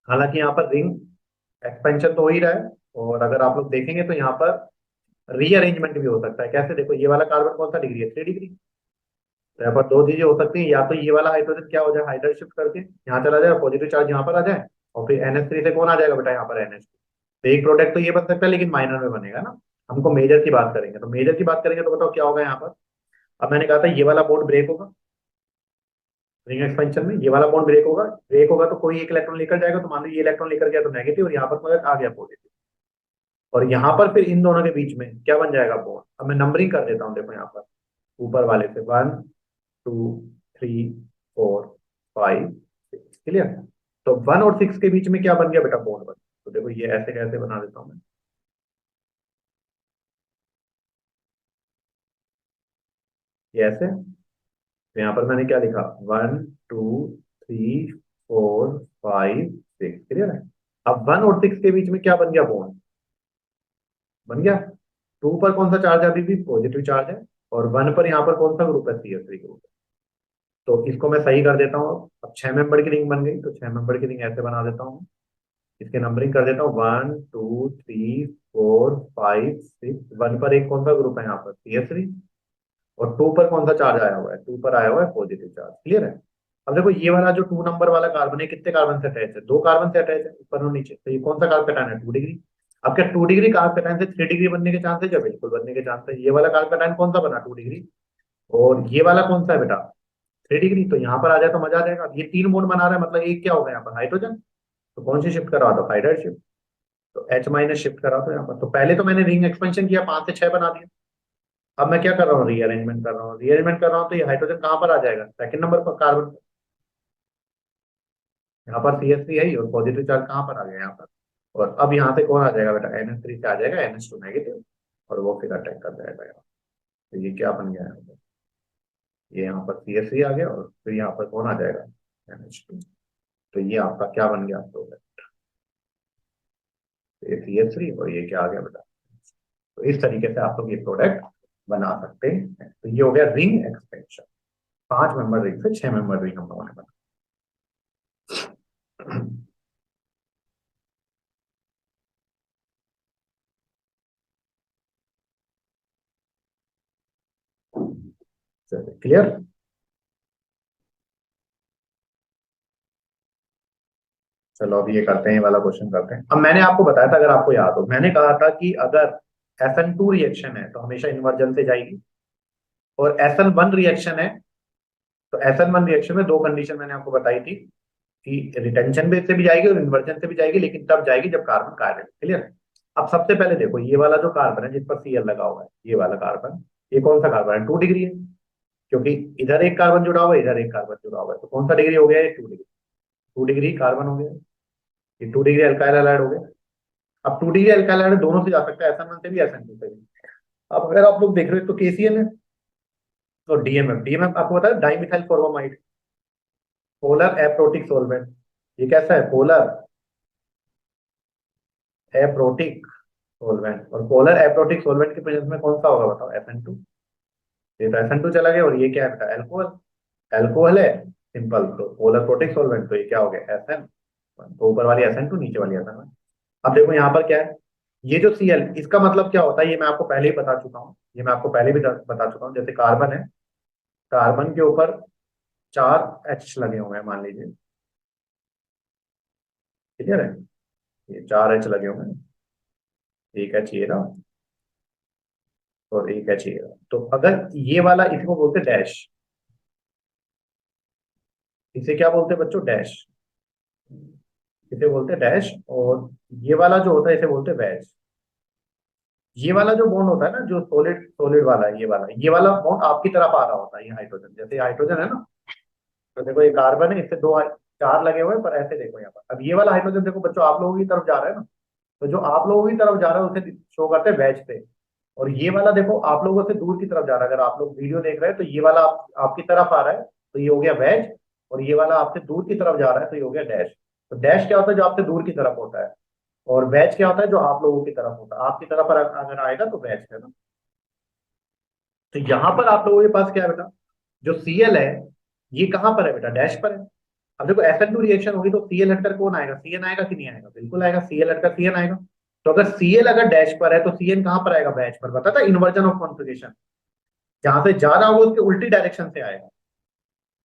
हालांकि यहाँ पर रिंग एक्सपेंशन तो हो ही रहा है, और अगर आप लोग देखेंगे तो यहाँ पर रीअरेंजमेंट भी हो सकता है। कैसे? देखो, ये वाला कार्बन कौन सा डिग्री है, 3 डिग्री। तो यहाँ पर दो चीजें हो सकती हैं, या तो ये वाला हाइड्रोजन क्या हो जाए, हाइड्रोजन शिफ्ट करके यहाँ चला जाए, पॉजिटिव चार्ज यहाँ पर आ जाए, और फिर NH3 से कौन आ जाएगा बेटा, यहाँ पर NH2। तो एक प्रोडक्ट तो ये बन सकता है, लेकिन माइनर में बनेगा ना। हमको मेजर की बात करेंगे, तो मेजर की बात करेंगे तो बताओ क्या होगा यहाँ पर। अब मैंने कहा था ये वाला बॉन्ड ब्रेक होगा, रिंग एक्सपेंशन में ये वाला बॉन्ड ब्रेक होगा। ब्रेक होगा तो कोई एक इलेक्ट्रॉन लेकर जाएगा, तो मान लो ये इलेक्ट्रॉन लेकर गया तो नेगेटिव, और यहाँ पर मगर आ गया पॉजिटिव, और यहाँ पर फिर इन दोनों के बीच में क्या बन जाएगा, बॉन्ड। अब मैं नंबरिंग कर देता हूँ, देखो यहाँ पर ऊपर वाले से 1 2 3 4 5 6। क्लियर? तो 1 और 6 के बीच में क्या बन गया बेटा, बॉन्ड बन। तो देखो ये ऐसे कैसे बना देता हूँ मैं, ये ऐसे। तो यहाँ पर मैंने क्या लिखा, 1 2 3 4 5 6। क्लियर है? अब 1 और 6 के बीच में क्या बन गया, बॉन्ड बन गया। 2 पर कौन सा चार्ज है, अभी भी पॉजिटिव चार्ज है, और 1 पर यहाँ पर कौन सा ग्रुप है, CH3 ग्रुप। तो इसको मैं सही कर देता हूँ। अब 6 मेंबर की रिंग बन गई, तो 6 मेंबर की रिंग ऐसे बना देता हूँ। इसके नंबरिंग कर देता हूँ, 1 2 3 4 5 6। 1 पर एक कौन सा ग्रुप है यहाँ पर, CH3, और 2 पर कौन सा चार्ज आया हुआ है, 2 पर आया हुआ है पॉजिटिव चार्ज। क्लियर है? अब देखो ये वाला जो 2 नंबर वाला कार्बन है, कितने कार्बन से अटैच है, 2 कार्बन से अटैच है, ऊपर और नीचे। तो ये कौन सा कार्बन है, 2 डिग्री। अब क्या 2 डिग्री कार्बन से 3 डिग्री बनने के चांस है क्या, बिल्कुल बनने के चांस है। ये वाला कार्बन कौन सा बना, 2 डिग्री, और ये वाला कौन सा है बेटा, 3 डिग्री। तो यहाँ पर आ जाए तो मजा आ जाएगा। अब ये 3 बॉन्ड बना रहा है, मतलब एक क्या होगा यहाँ पर, हाइड्रोजन। तो कौन सी शिफ्ट करवा दो, हाइड्राइड शिफ्ट। तो H- शिफ्ट करा दो यहाँ पर। तो पहले तो मैंने रिंग एक्सपेंशन किया, 5 से 6 बना दिया। अब मैं क्या कर रहा हूँ, रीअरेंजमेंट कर रहा हूँ। रीअरेंजमेंट कर रहा हूँ तो ये हाइड्रोजन कहाँ पर आ जाएगा, सेकंड नंबर पर कार्बन। यहाँ पर CH3 है ही, और पॉजिटिव चार्ज कहाँ पर आ गया, यहाँ पर। और अब यहाँ से कौन आ जाएगा बेटा, NH3 से आ जाएगा NH2 नेगेटिव, और वो फिर अटैक कर जाएगा यहाँ। तो ये क्या बन गया है, ये यहाँ पर CH3 आ गया, और फिर यहाँ पर कौन आ जाएगा, NH2। तो ये आपका क्या बन गया, तो ये CH3, और ये क्या आ गया बेटा। तो इस तरीके से आप लोग ये प्रोडक्ट बना सकते हैं। तो ये हो गया रिंग एक्सपेंशन। 5 मेंबर रिंग से 6 मेंबर रिंग हम लोगों ने बना। क्लियर? चलो अभी ये करते हैं, ये वाला क्वेश्चन करते हैं। अब मैंने आपको बताया था, अगर आपको याद हो, मैंने कहा था कि अगर SN2 रिएक्शन है तो हमेशा इन्वर्जन से जाएगी, और SN1 रिएक्शन है तो SN1 रिएक्शन में दो कंडीशन मैंने आपको बताई थी, कि रिटेंशन बेस से भी जाएगी और इन्वर्जन से भी जाएगी, लेकिन तब जाएगी जब कार्बन कायरल। क्लियर है? अब सबसे पहले देखो, ये वाला जो कार्बन है जिस पर Cl लगा हुआ है, ये वाला कार्बन, ये कौन सा कार्बन है, 2 डिग्री है। क्योंकि इधर एक कार्बन जुड़ा हुआ है, इधर एक कार्बन जुड़ा हुआ है, तो कौन सा डिग्री हो गया, ये 2 डिग्री। 2 डिग्री कार्बन हो गया, ये 2 डिग्री अल्काइल हैलाइड हो गया। अब 2 डिग्री अल्काइल हैलाइड दोनों से जा सकता है, SN1 से भी SN2 से भी। अब अगर आप लोग देख रहे हो तो KCl है, तो DMF, DMF आपको पता है, dimethyl formamide, polar aprotic solvent. ये कैसा है, पोलर एप्रोटिक सोलवेंट, और पोलर एप्रोटिक सोलवेंट की प्रेजेंस में कौन सा होगा बताओ, SN2। ये तो SN2 चला गया, और ये क्या है बेटा, एल्कोहल। एल्कोहल है सिंपल, तो पोलर प्रोटिक सोलवेंट, तो ये क्या हो गया, SN। तो ऊपर वाली SN2, नीचे वाली SN1। अब देखो यहाँ पर क्या है, ये जो Cl, इसका मतलब क्या होता है, ये मैं आपको पहले ही बता चुका हूँ, ये मैं आपको पहले भी बता चुका हूँ। जैसे कार्बन है, कार्बन के ऊपर 4 H लगे हुए हैं मान लीजिए। क्लियर है? ये 4 H लगे हुए हैं, एक H ये रहा, और एक H ये रहा। तो अगर ये वाला, इसको बोलते डैश, इसे क्या बोलते हैं बच्चों, डैश, इसे बोलते डैश। और ये वाला जो होता है इसे बोलते वैज। ये वाला जो बॉन्ड होता है ना, जो सॉलिड सॉलिड वाला है, ये वाला बॉन्ड आपकी तरफ आ रहा होता है, ये हाइड्रोजन, जैसे हाइड्रोजन है ना, तो देखो ये कार्बन है, इससे 4 लगे हुए हैं, पर ऐसे देखो यहाँ पर। अब ये वाला हाइड्रोजन देखो बच्चों, आप लोगों की तरफ जा रहा है ना, तो जो आप लोगों की तरफ जा रहा है उसे शो करते हैं वैज पे। और ये वाला देखो आप लोगों से दूर की तरफ जा रहा है, अगर आप लोग वीडियो देख रहे हैं तो ये वाला आपकी तरफ आ रहा है, तो ये हो गया वैज। और ये वाला आपसे दूर की तरफ जा रहा है, तो ये हो गया डैश। तो डैश क्या होता है, जो आपसे दूर की तरफ होता है। और बैच क्या होता है, जो आप लोगों की तरफ होता है, आपकी तरफ अगर आएगा तो बैच है ना। तो यहाँ पर आप लोगों के पास क्या है बेटा, जो सीएल है ये कहाँ पर है बेटा, डैश पर है। अब देखो SN2 रिएक्शन होगी तो सीएल हटकर कौन आएगा, सीएन आएगा कि नहीं आएगा, बिल्कुल आएगा, सीएल हटकर सीएन आएगा। तो अगर सीएल अगर डैश पर है तो सीएन कहाँ पर आएगा, बैच पर। बता था इन्वर्जन ऑफ कॉन्फ़िगरेशन, जहां से जा रहा होगा उसके उल्टी डायरेक्शन से आएगा।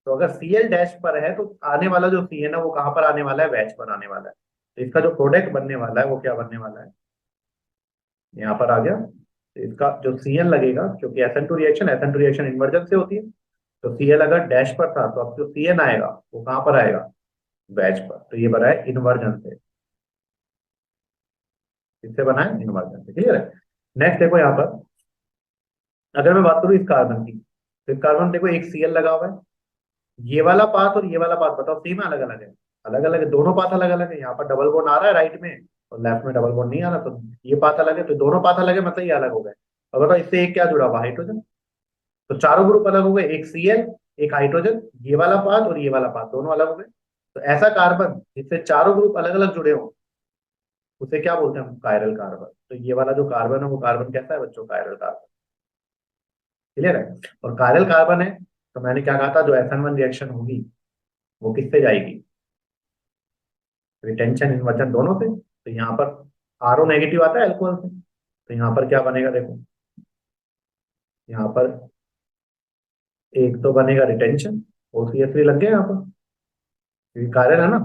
तो अगर सीएल डैश पर है तो आने वाला जो सीएन है वो कहाँ पर आने वाला है, बैच पर आने वाला है। तो इसका जो प्रोडक्ट बनने वाला है वो क्या बनने वाला है, यहाँ पर आ गया। तो इसका जो सीएन लगेगा, क्योंकि SN2 रिएक्शन इन्वर्जन से होती है, तो सीएल अगर डैश पर था तो अब जो सीएन आएगा वो कहाँ पर आएगा, बैच पर। तो ये बना है इन्वर्जन से, किससे बना है, इन्वर्जन से। क्लियर है। नेक्स्ट देखो यहाँ पर, अगर मैं बात करूँ इस कार्बन की, तो इस कार्बन देखो एक सीएल लगा हुआ है, ये वाला पाथ और ये वाला पाथ बताओ सेम है अलग अलग है, अलग अलग है, दोनों पाथ अलग अलग है। यहाँ पर डबल बॉन्ड आ रहा है राइट में और लेफ्ट में डबल बॉन्ड नहीं आ रहा, तो ये पाथ अलग है, तो दोनों पाथ अलग है, मतलब ये अलग हो गए। अब बताओ इससे एक क्या जुड़ा हुआ, हाइड्रोजन। तो चारों ग्रुप अलग हो गए, एक सीएल, एक हाइड्रोजन, ये वाला पाथ और ये वाला पाथ दोनों अलग हो गए। तो ऐसा कार्बन जिससे चारों ग्रुप अलग अलग जुड़े हो उसे क्या बोलते हैं हम, कायरल कार्बन। तो ये वाला जो कार्बन है वो कार्बन कैसा है बच्चों, कायरल कार्बन। क्लियर है। और कायरल कार्बन है तो मैंने क्या कहा था, जो SN1 रिएक्शन होगी वो किससे जाएगी, रिटेंशन इन्वर्जन दोनों से। तो यहाँ पर RO नेगेटिव आता है अल्कोहल से, तो यहाँ पर क्या बनेगा देखो, यहाँ पर एक तो बनेगा रिटेंशन, OCH3 लग गया यहाँ पर, क्योंकि कायरल है ना।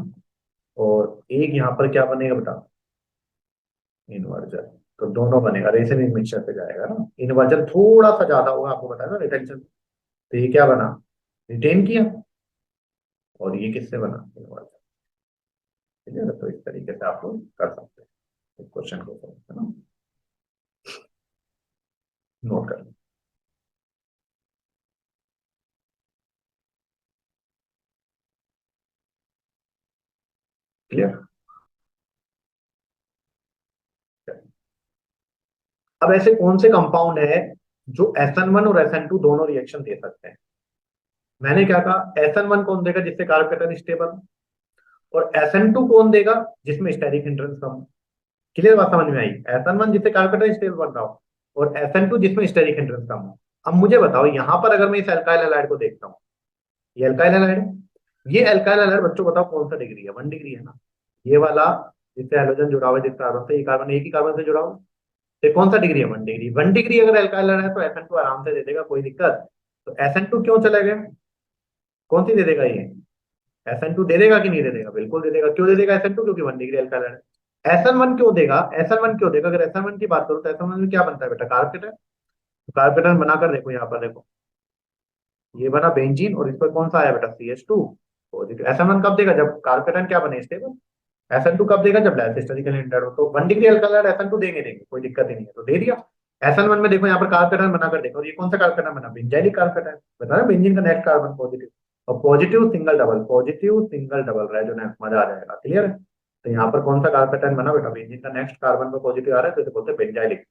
और एक यहाँ पर क्या बनेगा बेटा, इन्वर्जन। तो दोनों बनेगा, रेसिन मिक्सचर पे जाएगा ना, इन्वर्जन थोड़ा सा ज्यादा होगा, आपको बताया ना रिटेंशन। तो ये क्या बना, रिटेन किया, और ये किससे बना, इन्वर्जन। ठीक है, तो इस तरीके से आप लोग कर सकते हैं क्वेश्चन को, है ना, नोट कर लें। क्लियर। अब ऐसे कौन से कंपाउंड है जो SN1 और SN2 दोनों रिएक्शन दे सकते हैं। मैंने क्या कहा, SN1 कौन देगा जिससे कार्बन पैटर्न स्टेबल, और SN2 कौन देगा जिसमें स्टेरिक हिंड्रेंस कम हो। क्लियर बात समझ में आई, SN1 जिससे कार्बन पैटर्न स्टेबल बन रहा हो और SN2 जिसमें स्टेरिक हिंड्रेंस कम हो। अब मुझे बताओ यहाँ पर अगर मैं इस अल्काइल हैलाइड को देखता हूँ, ये अल्काइल हैलाइड है, ये अल्काइल हैलाइड बच्चों बताओ कौन सा डिग्री है, 1 डिग्री है ना। ये वाला जिससे हाइड्रोजन जुड़ा हुआ है जिस कार्बन से, ये कार्बन एक ही कार्बन से जुड़ा हुआ है, तो कौन सा डिग्री है, 1 डिग्री। 1 डिग्री अगर अल्काइल है तो SN2 आराम से दे देगा, कोई दिक्कत। तो SN2 क्यों चला गया, कौन सी दे देगा ये, SN2 दे देगा कि नहीं दे देगा, बिल्कुल दे देगा। क्यों दे देगा SN2, क्योंकि 1 डिग्री अल्काइल है। SN1 क्यों देगा, SN1 क्यों देगा, अगर SN1 की बात करूं तो SN1 में क्या बनता है बेटा, कार्बेट है। तो कार्बेट बनाकर देखो, यहाँ पर देखो ये बना बेंजीन, और इस पर कौन सा आया बेटा, CH2 पॉजिटिव। SN1 कब देगा, जब कार्बेट क्या बने, स्टेबल। SN2 कब देगा, जब डायस्टर हिस्टोरिकल इंटर हो। तो 1 डिग्री अल्काइल SN2 देंगे देंगे, कोई दिक्कत ही नहीं है, तो दे दिया। SN1 में देखो यहाँ पर कार्बन पैटर्न बनाकर देखो, और ये कौन सा कार्बन पैटर्न बना, बेंजाइलिक कार्बन पैटर्न। बता रहा बेंजीन का नेक्स्ट कार्बन पॉजिटिव, और पॉजिटिव सिंगल डबल रेजोनेंस, मजा आ जाएगा। क्लियर है। तो यहाँ पर कौन सा कार्बन पैटर्न बना बेटा, बेंजीन का नेक्स्ट कार्बन पर पॉजिटिव आ रहा है, तो इसे बोलते हैं बेंजाइलिक।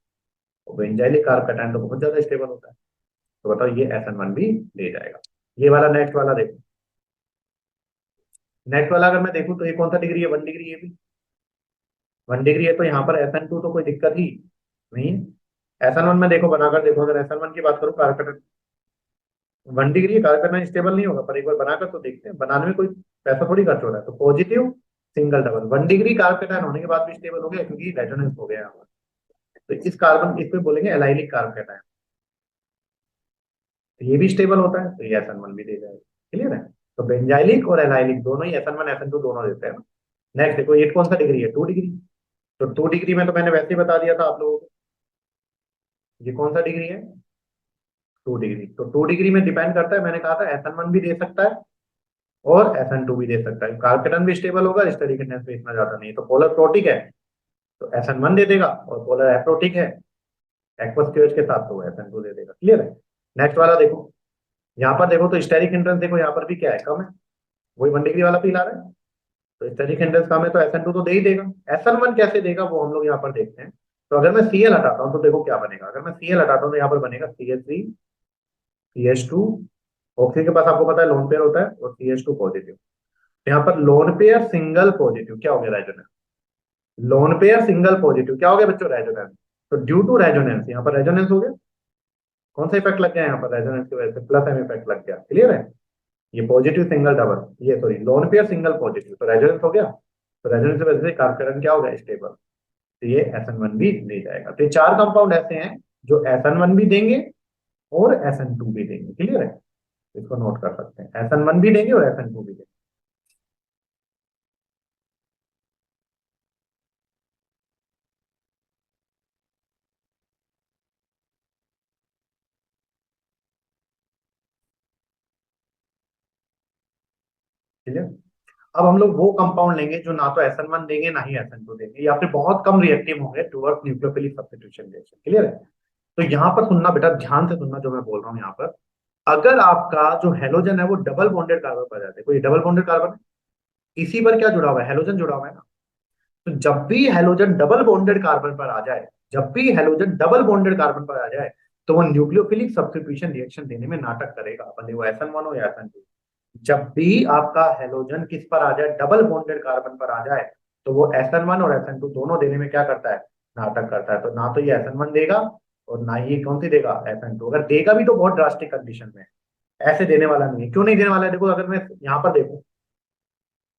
और बेंजाइलिक कार्बन पैटर्न तो बहुत ज्यादा स्टेबल होता है। तो बताओ ये SN1 भी ले जाएगा। ये वाला नेक्स्ट वाला देखो, नेक्स्ट वाला अगर मैं देखूं तो ये कौन सा डिग्री है, 1 डिग्री, ये भी 1 डिग्री है। तो यहाँ पर SN2 तो कोई दिक्कत ही नहीं। SN1 में देखो बनाकर देखो, अगर SN1 की बात करूँ कार्बन 1 डिग्री कार्य करना स्टेबल नहीं होगा, पर एक बार बनाकर तो देखते हैं, बनाने में कोई पैसा थोड़ी खर्च हो रहा है। तो positive single double 1 degree carbon cation होने के बाद भी स्टेबल हो गया, क्योंकि रेजोनेंस हो गया यहाँ पर। तो इस कार्बन इसको बोलेंगे एलाइलिक कार्बन कैटायन, तो ये भी स्टेबल होता है, तो ये SN1 भी दे जाएगा। क्लियर है। तो बेंजाइलिक और एलाइलिक दोनों ही, SN1 SN2 दोनों देते हैं ना। नेक्स्ट देखो ये कौन सा डिग्री है, 2 डिग्री। तो 2 डिग्री में तो मैंने वैसे ही बता दिया था आप लोगों को, ये कौन सा डिग्री है, 2 डिग्री। तो 2 डिग्री में डिपेंड करता है, मैंने कहा था SN1 भी दे सकता है और SN2 भी दे सकता है। कार्बन भी स्टेबल होगा, स्टडी कंडेंस में इतना ज्यादा नहीं है। तो पोलर प्रोटिक है तो SN1 दे देगा, और पोलर एप्रोटिक है एक्वस क्यूएच के साथ, तो SN2 दे देगा। क्लियर है। नेक्स्ट वाला देखो, यहाँ पर देखो तो स्टेरिक हिंड्रेंस देखो, यहाँ पर भी क्या है, कम है, वही 1 डिग्री वाला फील आ रहा है। तो स्टेरिक हिंड्रेंस कम है तो SN2 तो दे ही देगा। SN1 कैसे देगा वो हम लोग यहाँ पर देखते हैं। तो अगर मैं CL हटाता हूँ तो देखो क्या बनेगा, अगर मैं CL हटाता हूँ तो यहाँ पर बनेगा CH3 CH2। ऑक्सीजन के पास आपको पता है लोन पेयर होता है, और CH2 पॉजिटिव। यहाँ पर लोन पेयर सिंगल पॉजिटिव क्या हो गया, resonance. Lone pair single positive क्या हो गया बच्चों? रेजोनेंस। तो ड्यू टू रेजोनेंस, यहाँ पर रेजोनेंस हो गया। कौन सा इफेक्ट लग गया यहाँ पर? रेजोनेंस की वजह से प्लस एम इफेक्ट लग गया। क्लियर है? ये पॉजिटिव सिंगल डबल, ये sorry lone pair single positive, तो रेजोनेंस हो गया। तो रेजोनेंस की वजह से कार्बन क्या हो गया? स्टेबल। तो ये SN1 भी ले जाएगा। तो ये चार कंपाउंड ऐसे हैं जो SN1 भी देंगे और SN2 भी देंगे। क्लियर है? इसको नोट कर सकते हैं, SN1 भी देंगे और SN2 भी देंगे। क्लियर? अब हम लोग वो कंपाउंड लेंगे जो ना तो SN1 देंगे ना ही SN2 देंगे, या फिर बहुत कम रिएक्टिव होंगे towards nucleophilic substitution reaction. Clear है? तो यहाँ पर सुनना बेटा, ध्यान से सुनना जो मैं बोल रहा हूँ यहाँ पर। अगर आपका जो हेलोजन है वो डबल बॉन्डेड कार्बन पर जाता है, कोई डबल बॉन्डेड कार्बन है, इसी पर क्या जुड़ा हुआ है? हेलोजन जुड़ा हुआ है ना। तो जब भी हेलोजन डबल बॉन्डेड कार्बन पर आ जाए, जब भी हेलोजन डबल बॉन्डेड कार्बन पर आ जाए, तो वो न्यूक्लियोफिलिक सब्स्टिट्यूशन रिएक्शन देने में नाटक करेगा, भले वो SN1 हो या SN2। जब भी आपका हेलोजन किस पर आ जाए? डबल बॉन्डेड कार्बन पर आ जाए, तो वो SN1 और SN2 दोनों देने में क्या करता है? नाटक करता है। तो ना तो ये SN1 देगा और ना ही कौन सी देगा? SN2। अगर देगा भी तो बहुत ड्रास्टिक कंडीशन में, ऐसे देने वाला नहीं है। क्यों नहीं देने वाला है? देखो, अगर मैं यहाँ पर देखूं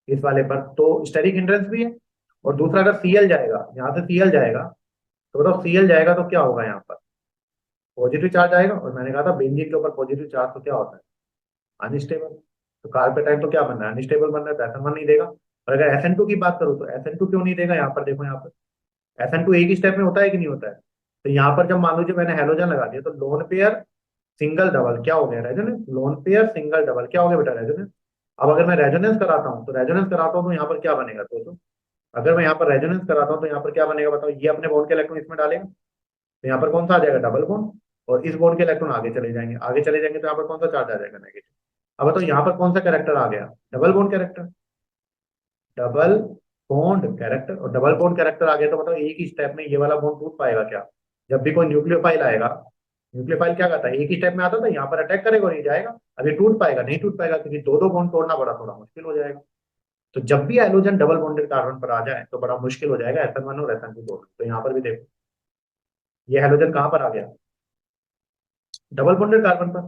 इस वाले पर, तो स्टेरिक हिंड्रेंस भी है। और दूसरा, अगर Cl जाएगा, यहाँ से Cl जाएगा, तो बताओ Cl जाएगा तो क्या होगा? यहाँ पर पॉजिटिव चार्ज आएगा। और मैंने कहा था बेंजीन के ऊपर पॉजिटिव चार्ज तो क्या होता है? अनस्टेबल। तो कार्पेटाइन तो क्या बन रहा है? अनस्टेबल बन रहा है, तो SN1 नहीं देगा। और अगर SN2 की बात करूँ तो SN2 क्यों नहीं देगा? यहाँ पर देखो, यहाँ पर SN2 एक ही स्टेप में होता है कि नहीं होता है? तो यहाँ पर जब मान लीजिए मैंने हेलोजन लगा दिया, तो लोन पेयर सिंगल डबल क्या हो गया? Resonance. Lone pair single double क्या हो गया बेटा? रेजोनेंस। अब अगर मैं रेजोनेंस कराता हूँ, तो रेजोनेंस कराता हूँ तो यहाँ पर क्या बनेगा? तो अगर मैं यहाँ पर रेजोनेंस कराता हूँ तो यहाँ पर क्या बनेगा बताओ? ये अपने बॉन्ड के इलेक्ट्रॉन इसमें डालेगा, तो यहाँ पर कौन सा आ जाएगा? Double bond. और इस बॉन्ड के इलेक्ट्रॉन आगे चले जाएंगे, आगे चले जाएंगे, तो यहाँ पर कौन सा चार्ज आ जाएगा? नेगेटिव। अब बताओ यहाँ पर कौन सा कैरेक्टर आ गया? Double bond character. Double bond character, और डबल बॉन्ड कैरेक्टर आ गया तो बताओ एक ही स्टेप में ये वाला बॉन्ड टूट पाएगा क्या? जब भी कोई न्यूक्लियोफाइल आएगा, न्यूक्लियोफाइल क्या करता है? एक ही स्टेप में आता था, यहाँ पर अटैक करेगा और ये जाएगा। अब ये टूट पाएगा? नहीं टूट पाएगा, क्योंकि दो दो बॉन्ड तोड़ना बड़ा थोड़ा मुश्किल हो जाएगा। तो जब भी हाइड्रोजन डबल बॉन्डेड कार्बन पर आ जाए तो बड़ा मुश्किल हो जाएगा SN1 और SN2 दोनों। तो यहाँ पर भी देखो, ये हाइड्रोजन कहाँ पर आ गया? डबल बॉन्डेड कार्बन पर।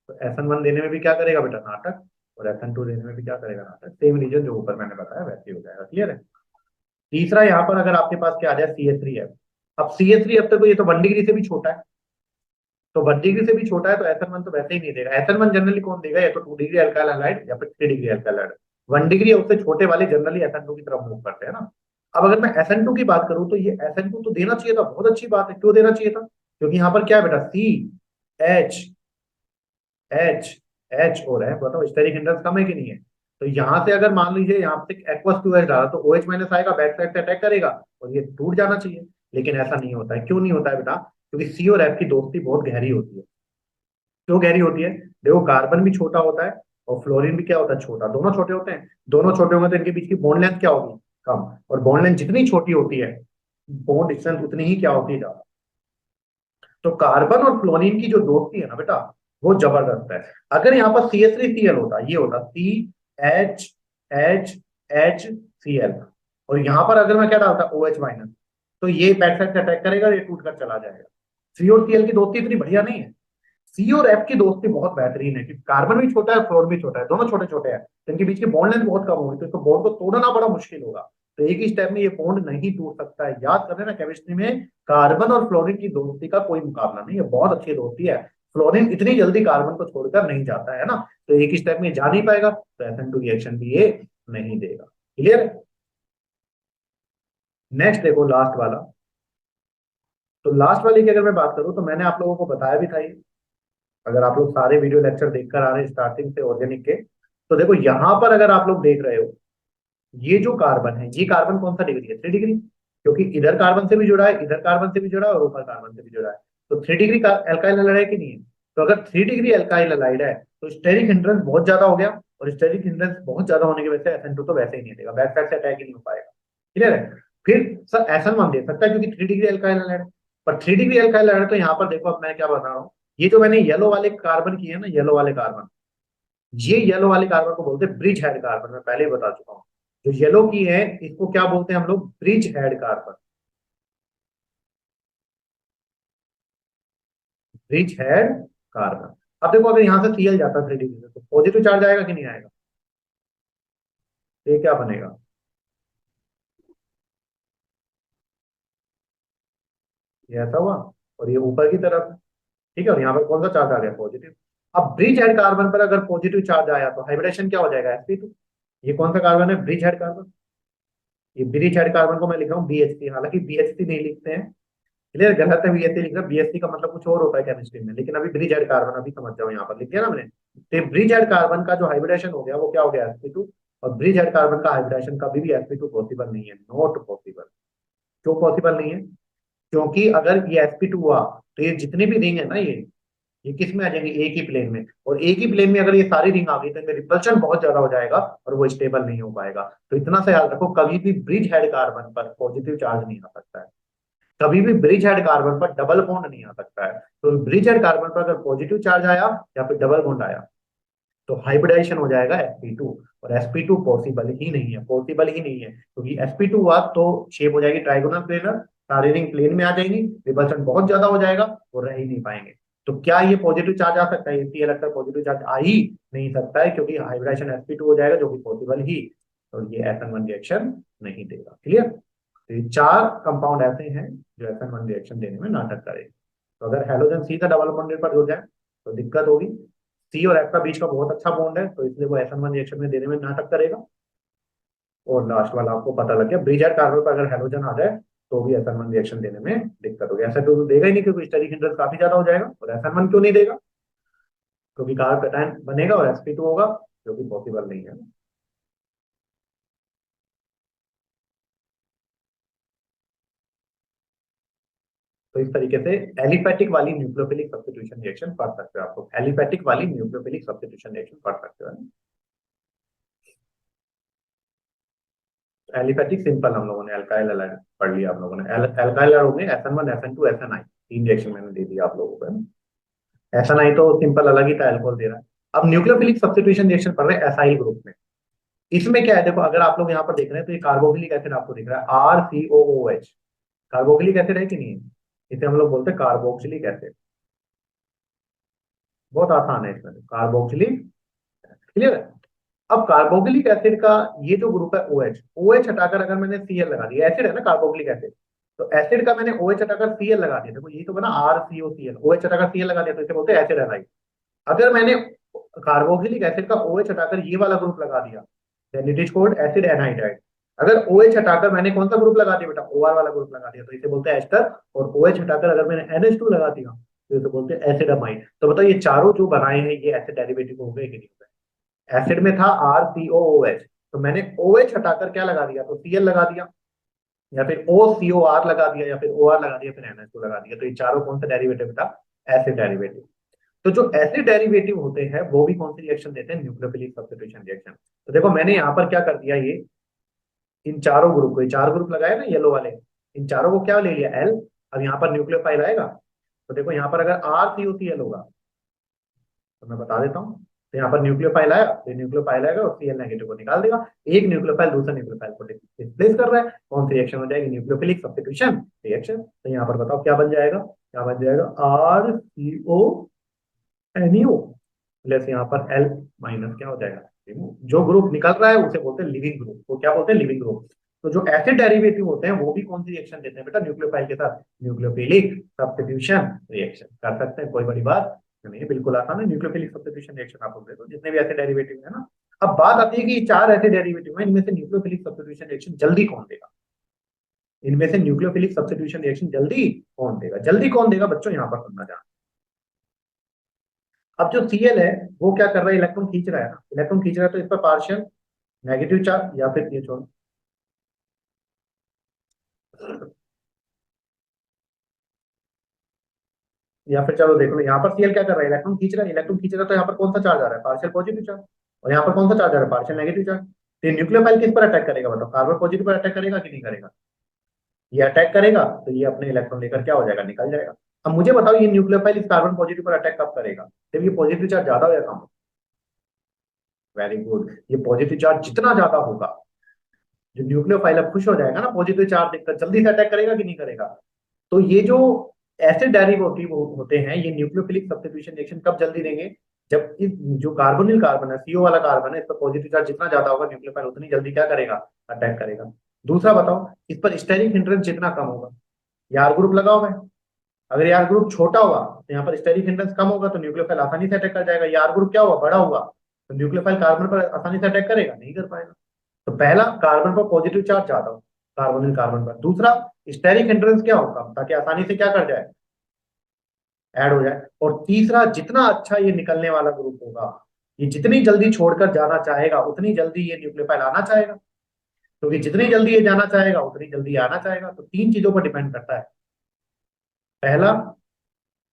तो SN1 देने में भी क्या करेगा बेटा? नाटक। और SN2 देने में भी क्या करेगा? नाटक। सेम रीजन जो ऊपर मैंने बताया वैसे ही हो जाएगा। क्लियर है? तीसरा, यहाँ पर अगर आपके पास क्या आ जाए? CH3 है। अब CH3 अब तक तो ये तो 1 डिग्री से भी छोटा है, तो 1 डिग्री से भी छोटा है, तो SN1 तो वैसे ही नहीं देगा। SN1 जनरली कौन देगा? या तो 2 डिग्री अल्काइल हैलाइड या फिर 3 डिग्री अल्काइल हैलाइड। 1 डिग्री या उससे छोटे वाले जनरली SN2 की तरफ मूव करते हैं ना। अब अगर मैं SN2 की बात करूं, तो ये SN2 तो देना चाहिए था, बहुत अच्छी बात है। क्यों देना चाहिए था? क्योंकि यहाँ पर क्या है बेटा? एच एच एच हो रहा है, बताओ स्टेरिक हिंड्रेंस कम है कि नहीं है? तो यहाँ से अगर मान लीजिए यहाँ पे एक्वस टू एच डाला, तो OH माइनस आएगा, बैक साइड से अटैक करेगा और ये टूट जाना चाहिए। लेकिन ऐसा नहीं होता है। क्यों नहीं होता है बेटा? क्योंकि C और F की दोस्ती बहुत गहरी होती है। क्यों गहरी होती है? देखो, कार्बन भी छोटा होता है और फ्लोरीन भी क्या होता है? छोटा। दोनों छोटे होते हैं। दोनों छोटे होंगे तो इनके बीच की बॉन्ड लेंथ क्या होगी? कम। और बॉन्ड लेंथ जितनी छोटी होती है, बॉन्ड डिस्टेंस उतनी ही क्या होती है? ज्यादा। तो कार्बन और फ्लोरीन की जो दोस्ती है ना बेटा, वो जबरदस्त है। अगर यहाँ पर CH3Cl होता, ये होता CHHHCl, और यहाँ पर अगर मैं क्या डालता? OH माइनस, तो ये बैक साइड से अटैक करेगा, ये टूट कर चला जाएगा। C और Cl की दोस्ती इतनी बढ़िया नहीं है। C और F की दोस्ती बहुत बेहतरीन है, क्योंकि कार्बन भी छोटा है, फ्लोरीन भी छोटा है, दोनों छोटे छोटे हैं, तो इनके बीच की बॉन्ड लेंथ बहुत कम होगी, तो इसको बॉन्ड को तोड़ना बड़ा मुश्किल होगा। तो एक ही स्टेप में ये बॉन्ड नहीं टूट सकता है। याद कर लेना, केमिस्ट्री में कार्बन और फ्लोरीन की दोस्ती का कोई मुकाबला नहीं है, बहुत अच्छी दोस्ती है। फ्लोरीन इतनी जल्दी कार्बन को छोड़कर नहीं जाता है ना, तो एक ही स्टेप में जा नहीं पाएगा, तो SN2 रिएक्शन भी ये नहीं देगा। क्लियर है? नेक्स्ट देखो, लास्ट वाला। तो लास्ट वाली की अगर मैं बात करूं, तो मैंने आप लोगों को बताया भी था ये, अगर आप लोग सारे वीडियो लेक्चर देखकर आ रहे हैं स्टार्टिंग से ऑर्गेनिक के, तो देखो यहाँ पर अगर आप लोग देख रहे हो, ये जो कार्बन है, ये कार्बन कौन सा डिग्री है? 3 डिग्री। क्योंकि इधर कार्बन से भी जुड़ा है, इधर कार्बन से भी जुड़ा है और ऊपर कार्बन से भी जुड़ा है। तो 3 डिग्री का एल्काइल हैलाइड है कि नहीं है? तो अगर 3 डिग्री एल्काइल हैलाइड है, तो स्टेरिक हिंड्रेंस बहुत ज्यादा हो गया, और स्टेरिक हिंड्रेंस बहुत ज्यादा होने की वजह से SN2 तो वैसे ही नहीं देगा, बैक साइड से अटैक ही नहीं हो पाएगा। क्लियर है? फिर सर SN1 दे सकता है, क्योंकि 3 डिग्री एल्काइल हैलाइड है। पर 3 डिग्री एल्काइल हैलाइड, तो यहाँ पर देखो, अब मैं क्या बता रहा हूँ, ये जो मैंने येलो वाले कार्बन की है ना, येलो वाले कार्बन, ये येलो वाले कार्बन को बोलते हैं ब्रिज हेड कार्बन, मैं पहले ही बता चुका हूँ। जो येलो की है इसको क्या बोलते हैं हम लोग, bridge head carbon. Bridge head carbon. अब देखो अगर यहाँ से Cl जाता 3 डिग्री से तो पॉजिटिव चार्ज आएगा कि नहीं आएगा? तो ये क्या बनेगा, ये ऐसा हुआ, और ये ऊपर की तरफ, ठीक है, और यहाँ पर कौन सा चार्ज आ गया, पॉजिटिव। अब ब्रिज हेड कार्बन पर अगर पॉजिटिव चार्ज आया तो हाइब्रिडेशन क्या हो जाएगा, sp2। ये कौन सा कार्बन है, ब्रिज हेड कार्बन। ये ब्रिज हेड कार्बन को मैं लिख रहा हूँ BHC, हालांकि BHC नहीं लिखते हैं, क्लियर, गलत है, BHC लिख रहा है, BHC का मतलब कुछ और होता है केमिस्ट्री में, लेकिन अभी ब्रिज हेड कार्बन अभी समझ जाओ, यहाँ पर लिख दिया ना मैंने। तो ब्रिज हेड कार्बन का जो हाइब्रिडेशन हो गया वो क्या हो गया, sp2। और ब्रिज हेड कार्बन का हाइब्रिडेशन कभी भी sp2 पॉसिबल नहीं है, नॉट पॉसिबल। क्यों पॉसिबल नहीं है? क्योंकि अगर ये sp2 हुआ तो ये जितने भी रिंग है ना, ये किस में आ जाएंगे, एक ही प्लेन में, और एक ही प्लेन में अगर ये सारी रिंग आ गई तो इनमें रिपल्शन बहुत ज्यादा हो जाएगा और वो स्टेबल नहीं हो पाएगा। तो इतना सा याद रखो, कभी भी ब्रिज हेड कार्बन पर पॉजिटिव चार्ज नहीं आ सकता है, कभी भी ब्रिज हेड कार्बन पर डबल बॉन्ड नहीं आ सकता है। तो ब्रिज हेड कार्बन पर अगर पॉजिटिव चार्ज आया या फिर डबल बॉन्ड आया तो हाइब्रिडाइजेशन हो जाएगा sp2। और sp2 पॉसिबल ही नहीं है, पॉसिबल ही नहीं है, क्योंकि sp2 हुआ तो शेप हो जाएगी ट्राइगोनल प्लेनर, सारी रिंग प्लेन में आ जाएंगी, रिपल्शन बहुत ज्यादा हो जाएगा, वो रह ही नहीं पाएंगे। तो क्या ये पॉजिटिव चार्ज आ सकता है, इसलिए लगता है पॉजिटिव चार्ज आ ही नहीं सकता है, क्योंकि हाइब्रिडाइजेशन sp2 हो जाएगा जो कि पॉसिबल ही, तो ये SN1 रिएक्शन नहीं देगा, क्लियर। तो ये चार कंपाउंड ऐसे हैं जो SN1 रिएक्शन देने में नाटक करेंगे। तो अगर हेलोजन सीधा डबल बॉन्डेड पर हो जाए तो दिक्कत होगी। सी और एफ का बीच का बहुत अच्छा बॉन्ड है तो इसलिए वो SN1 रिएक्शन में देने में नाटक करेगा। और लास्ट वाला आपको पता लग गया, ब्रिज हेड कार्बन पर अगर हेलोजन आ जाए तो भी SN1 रिएक्शन देने में दिक्कत होगी। SN2 तो देगा ही नहीं क्योंकि स्टेरिक हिंड्रेंस काफी ज्यादा हो जाएगा, और SN1 क्यों नहीं देगा, क्योंकि कार्ब कैटायन बनेगा और sp2 होगा, जो कि पॉसिबल नहीं है। तो इस तरीके से एलिफेटिक वाली न्यूक्लियोफिलिक सब्स्टिट्यूशन रिएक्शन पढ़ सकते हो, आप लोग एलिफेटिक वाली न्यूक्लियोफिलिक सब्स्टिट्यूशन रिएक्शन पढ़ सकते हो। एलिफेटिक सिंपल हम लोगों ने अल्काइल अलग पढ़ लिया, आप लोगों ने अल्काइल हो गए SN1 SN2 SNI, तीन रिएक्शन मैंने दे दिया आप लोगों को, है ना। SNI तो सिंपल अलग ही था, अल्कोहल दे रहा है। अब न्यूक्लियोफिलिक सब्स्टिट्यूशन रिएक्शन पढ़ रहे हैं एसाइल ग्रुप में। इसमें क्या है, देखो अगर आप लोग यहाँ पर देख रहे हैं तो ये कार्बोक्सिलिक एसिड आपको दिख रहा है RCOOH, कार्बोक्सिलिक एसिड है कि नहीं है, इसे हम लोग बोलते हैं कार्बोक्सिलिक एसिड। बहुत आसान है इसमें, कार्बोक्सिलिक, क्लियर है। अब कार्बोक्सिलिक एसिड का ये जो ग्रुप है OH, OH हटाकर अगर मैंने Cl लगा दिया, एसिड है ना कार्बोक्सिलिक एसिड, तो एसिड का मैंने OH हटाकर Cl लगा दिया, देखो यही तो बना RCOCl, OH हटाकर Cl लगा दिया तो इसे बोलते हैं एसिड एनाइड। अगर मैंने कार्बोक्सिलिक एसिड का OH हटाकर ये वाला ग्रुप लगा दिया then it is called acid anhydride. अगर OH हटाकर मैंने कौन सा ग्रुप लगा दिया बेटा, OR वाला ग्रुप लगा दिया तो इसे बोलते हैं एस्टर। और OH हटाकर अगर मैंने NH2 लगा दिया तो इसे बोलते हैं एसिडामाइड। तो बताओ ये चारों जो बनाए हैं ये एसिड डेरिवेटिव हो गए कि नहीं हो गए। एसिड में था RCOOH, तो मैंने OH हटाकर क्या लगा दिया, तो Cl लगा दिया, या फिर OCOR लगा दिया, या फिर OR लगा दिया, फिर NH2 लगा दिया, तो ये चारों कौन सा डेरिवेटिव था, एसिड डेरिवेटिव। तो जो एसिड डेरिवेटिव होते हैं वो भी कौन सी रिएक्शन देते हैं, न्यूक्लियोफिलिक सब्स्टिट्यूशन रिएक्शन। तो देखो मैंने यहाँ पर क्या कर दिया, ये इन चारों ग्रुप को, ये चार ग्रुप लगाए ना येलो वाले, इन चारों को क्या ले लिया L। अब यहाँ पर न्यूक्लियोफाइल आएगा, तो देखो यहाँ पर अगर RCOCl होगा तो मैं बता देता हूँ, तो यहाँ पर न्यूक्लियोफाइल आया तो न्यूक्लियोफाइल आएगा और Cl नेगेटिव को निकाल देगा। एक न्यूक्लियोफाइल दूसरे न्यूक्लियोफाइल को डिस्प्लेस कर रहा है, कौन सी रिएक्शन हो जाएगी, न्यूक्लियोफिलिक सब्स्टिट्यूशन रिएक्शन। तो यहाँ पर बताओ क्या बन जाएगा, क्या बन जाएगा, RCONO प्लस यहाँ पर L माइनस क्या हो जाएगा, जो ग्रुप निकल रहा है उसे बोलते हैं लिविंग ग्रुप, वो क्या बोलते हैं, लिविंग ग्रुप। तो जो एसिड डेरिवेटिव होते हैं वो भी कौन सी रिएक्शन देते हैं बेटा, न्यूक्लियोफाइल के साथ, न्यूक्लियोफिलिक सब्स्टिट्यूशन रिएक्शन कर सकते हैं, कोई बड़ी बात नहीं है, बिल्कुल आसान है। न्यूक्लियोफिलिक सब्स्टिट्यूशन रिएक्शन आप लोग देखो जितने भी एसिड डेरिवेटिव है ना। अब बात आती है कि चार ऐसे डेरिवेटिव है, इनमें से न्यूक्लियोफिलिक सब्स्टिट्यूशन रिएक्शन जल्दी कौन देगा, इनमें से न्यूक्लियोफिलिक सब्स्टिट्यूशन रिएक्शन जल्दी कौन देगा, जल्दी कौन देगा बच्चों, यहाँ पर सुनना चाहना। अब जो Cl है वो क्या कर रहा है, इलेक्ट्रॉन खींच रहा है ना, इलेक्ट्रॉन खींच रहा है तो इस पर पार्शियल नेगेटिव चार्ज, या फिर ये छोड़, या फिर चलो देख लो यहाँ पर Cl क्या कर रहा है, इलेक्ट्रॉन खींच रहा है, इलेक्ट्रॉन खींच रहा है तो यहाँ पर कौन सा चार्ज आ रहा है, पार्शियल पॉजिटिव चार्ज। और यहाँ पर कौन सा चार्ज आ रहा है, पार्शियल नेगेटिव चार्ज। तो ये न्यूक्लियोफाइल किस पर अटैक करेगा बताओ, कार्बन पॉजिटिव पर अटैक करेगा कि नहीं करेगा, ये अटैक करेगा तो ये अपने इलेक्ट्रॉन लेकर क्या हो जाएगा, निकल जाएगा। अब मुझे बताओ ये न्यूक्लियोफाइल इस कार्बन पॉजिटिव पर अटैक कब करेगा, जब ये पॉजिटिव चार्ज ज्यादा हो या कम। वेरी गुड, ये पॉजिटिव चार्ज जितना ज्यादा होगा जो न्यूक्लियोफाइल अब खुश हो जाएगा ना पॉजिटिव चार्ज देखकर, जल्दी से अटैक करेगा कि नहीं करेगा। तो ये जो एसिड डेरिवेटिव होते हैं, ये न्यूक्लियोफिलिक सब्स्टिट्यूशन रिएक्शन कब जल्दी देंगे, जब इस जो कार्बोनिल कार्बन है, सीओ वाला कार्बन है, इस पर पॉजिटिव चार्ज जितना ज्यादा होगा न्यूक्लियोफाइल उतनी जल्दी क्या करेगा, अटैक करेगा। दूसरा बताओ, इस पर स्टेरिक हिंड्रेंस जितना कम होगा, यार ग्रुप लगा हुआ है, अगर यार ग्रुप छोटा हुआ तो यहाँ पर स्टेरिक हिंड्रेंस कम होगा तो न्यूक्लियोफाइल आसानी से अटैक कर जाएगा। यार ग्रुप क्या हुआ, बड़ा हुआ तो न्यूक्लियोफाइल कार्बन पर आसानी से अटैक करेगा, नहीं कर पाएगा। तो पहला, कार्बन पर पॉजिटिव चार्ज ज्यादा हो कार्बोनिल कार्बन पर। दूसरा, स्टेरिक हिंड्रेंस क्या होगा, ताकि आसानी से क्या कर जाए, ऐड हो जाए। और तीसरा, जितना अच्छा ये निकलने वाला ग्रुप होगा, ये जितनी जल्दी छोड़कर जाना चाहेगा उतनी जल्दी ये न्यूक्लियोफाइल आना चाहेगा, क्योंकि जितनी जल्दी ये जाना चाहेगा उतनी जल्दी आना चाहेगा। तो तीन चीजों पर डिपेंड करता है। पहला,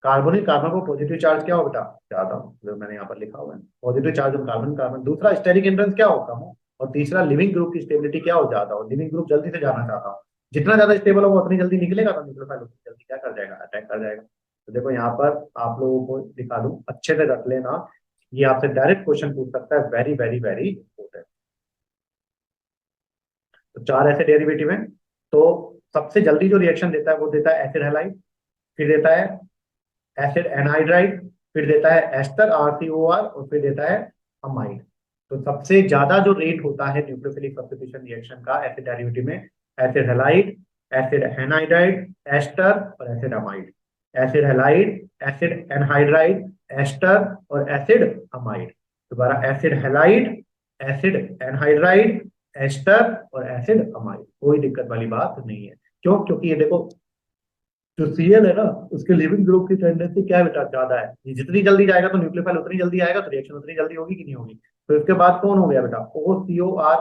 कार्बोनिक कार्बन को पॉजिटिव चार्ज क्या हो बेटा, ज्यादा हो, जो मैंने यहाँ पर लिखा हुआ है, positive charge on carbon carbon. दूसरा, स्टेरिक हिंड्रेंस क्या हो, कम हो। और तीसरा, लिविंग ग्रुप की स्टेबिलिटी क्या हो, ज्यादा हो, लिविंग ग्रुप जल्दी से जाना चाहता हो। जितना ज्यादा स्टेबल होगा उतनी जल्दी निकलेगा तो न्यूक्लियोफाइल उतनी जल्दी क्या कर जाएगा, अटैक कर जाएगा। तो देखो यहाँ पर आप लोगों को दिखा दूं, अच्छे से रख लेना, ये आपसे डायरेक्ट क्वेश्चन पूछ सकता है, वेरी वेरी वेरी इंपॉर्टेंट। तो चार ऐसे डेरिवेटिव हैं। तो सबसे जल्दी जो रिएक्शन देता है वो देता है एसिड हैलाइड, फिर देता है एसिड एनहाइड्राइड, फिर देता है एस्टर RCOR, और फिर देता है अमाइड। तो सबसे ज्यादा जो रेट होता है न्यूक्लियोफिलिक सब्स्टिट्यूशन रिएक्शन का एसिड डेरिवेटिव में, acid halide, acid anhydride, ester और acid amide. Acid halide, acid anhydride, ester और एसिड अमाइड। दोबारा, acid halide, acid anhydride, ester और एसिड अमाइड। कोई दिक्कत वाली बात नहीं है। क्यों, क्योंकि ये देखो, जो Cl है ना, उसके लिविंग ग्रुप की टेंडेंसी क्या है बेटा, ज्यादा है। ये जितनी जल्दी जाएगा तो न्यूक्लियोफाइल उतनी जल्दी आएगा, तो रिएक्शन उतनी जल्दी होगी कि नहीं होगी। तो इसके बाद कौन हो गया बेटा, OCOR,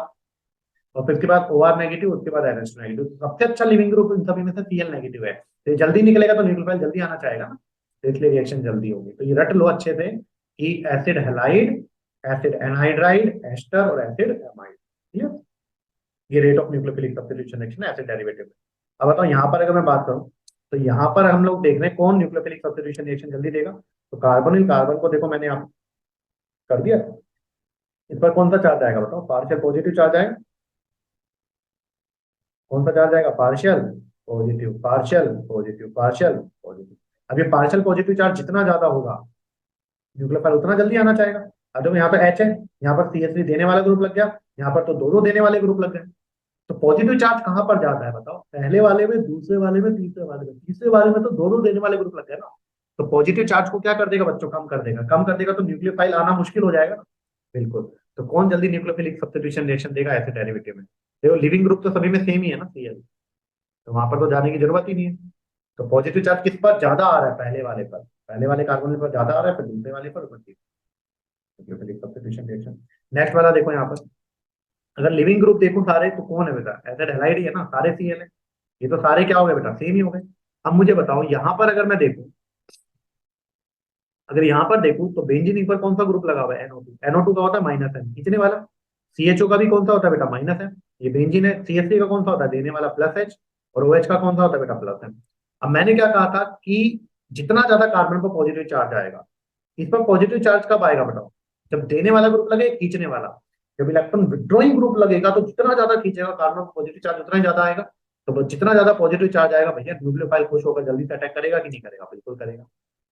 और फिर इसके बाद OR नेगेटिव, उसके बाद NH नेगेटिव। तो सबसे अच्छा लिविंग ग्रुप इन सभी में से Cl नेगेटिव है, तो ये जल्दी निकलेगा तो न्यूक्लियोफाइल जल्दी आना चाहेगा ना, तो इसलिए रिएक्शन जल्दी होगी। तो ये रट लो अच्छे से कि acid halide, acid anhydride, ester और एसिड एमाइड। ठीक है, ये rate of nucleophilic substitution reaction है एसिड डेरिवेटिव में। अब बताओ यहाँ पर अगर मैं बात करूँ, तो यहाँ पर हम लोग देख रहे हैं कौन न्यूक्लियोफिलिक सब्स्टिट्यूशन रिएक्शन जल्दी देगा। तो कार्बोनिल कार्बन को देखो मैंने यहाँ कर दिया, इस पर कौन सा चार्ज आएगा बताओ, पार्शियल पॉजिटिव चार्ज आएगा। कौन सा चार्ज आएगा, partial positive, partial positive, partial positive. अब ये पार्शियल पॉजिटिव चार्ज जितना ज्यादा होगा न्यूक्लियोफाइल उतना जल्दी आना चाहेगा। अब देखो यहाँ पे H है, यहाँ पर CH3 देने वाला ग्रुप लग गया, यहाँ पर तो दो दो देने वाले ग्रुप लग गए। तो पॉजिटिव चार्ज कहाँ पर जाता है बताओ, पहले वाले में, दूसरे वाले में, तीसरे वाले में। तीसरे वाले में तो दोनों देने वाले ग्रुप लग गए ना, तो पॉजिटिव चार्ज को क्या कर देगा बच्चों, कम कर देगा। कम कर देगा तो न्यूक्लियोफाइल आना मुश्किल हो जाएगा ना। बिल्कुल। तो कौन जल्दी न्यूक्लियोफिलिक सब्स्टिट्यूशन रिएक्शन देगा ऐसे डेरिवेटिव में, देखो लिविंग ग्रुप तो सभी में सेम ही है ना, Cl, तो वहां पर तो जाने की जरूरत ही नहीं है। तो पॉजिटिव चार्ज किस पर ज्यादा आ रहा है, पहले वाले पर, पहले वाले कार्बन पर ज्यादा आ रहा है, फिर दूसरे वाले पर न्यूक्लियोफिलिक सब्स्टिट्यूशन रिएक्शन। नेक्स्ट वाला देखो यहाँ पर, अगर लिविंग ग्रुप देखो सारे, तो कौन है बेटा, एसिड हैलाइड ही है ना, सारे Cl है। ये तो सारे क्या हो गए बेटा, सेम ही हो गए। अब मुझे बताओ यहाँ पर अगर मैं देखूं, अगर यहाँ पर देखूं तो बेंजीन पर कौन सा ग्रुप लगा हुआ है, NO2। NO2 का होता है -N, खींचने वाला। CHO का भी कौन सा होता है बेटा, -N। ये बेंजीन है। CH3 का कौन सा होता है, देने वाला, +H। और OH का कौन सा होता है बेटा, +N। अब मैंने क्या कहा था कि जितना ज्यादा कार्बन पर पॉजिटिव चार्ज आएगा, इस पर पॉजिटिव चार्ज कब आएगा बताओ, जब देने वाला ग्रुप लगे, खींचने वाला। जब इलेक्ट्रॉन विड्रॉइंग ग्रुप लगेगा तो जितना ज्यादा खींचेगा कार्बन पर पॉजिटिव चार्ज उतना ही ज्यादा आएगा। तो जितना ज्यादा पॉजिटिव चार्ज आएगा भैया, न्यूक्लियोफाइल खुश होकर जल्दी से अटैक करेगा कि नहीं करेगा, बिल्कुल करेगा।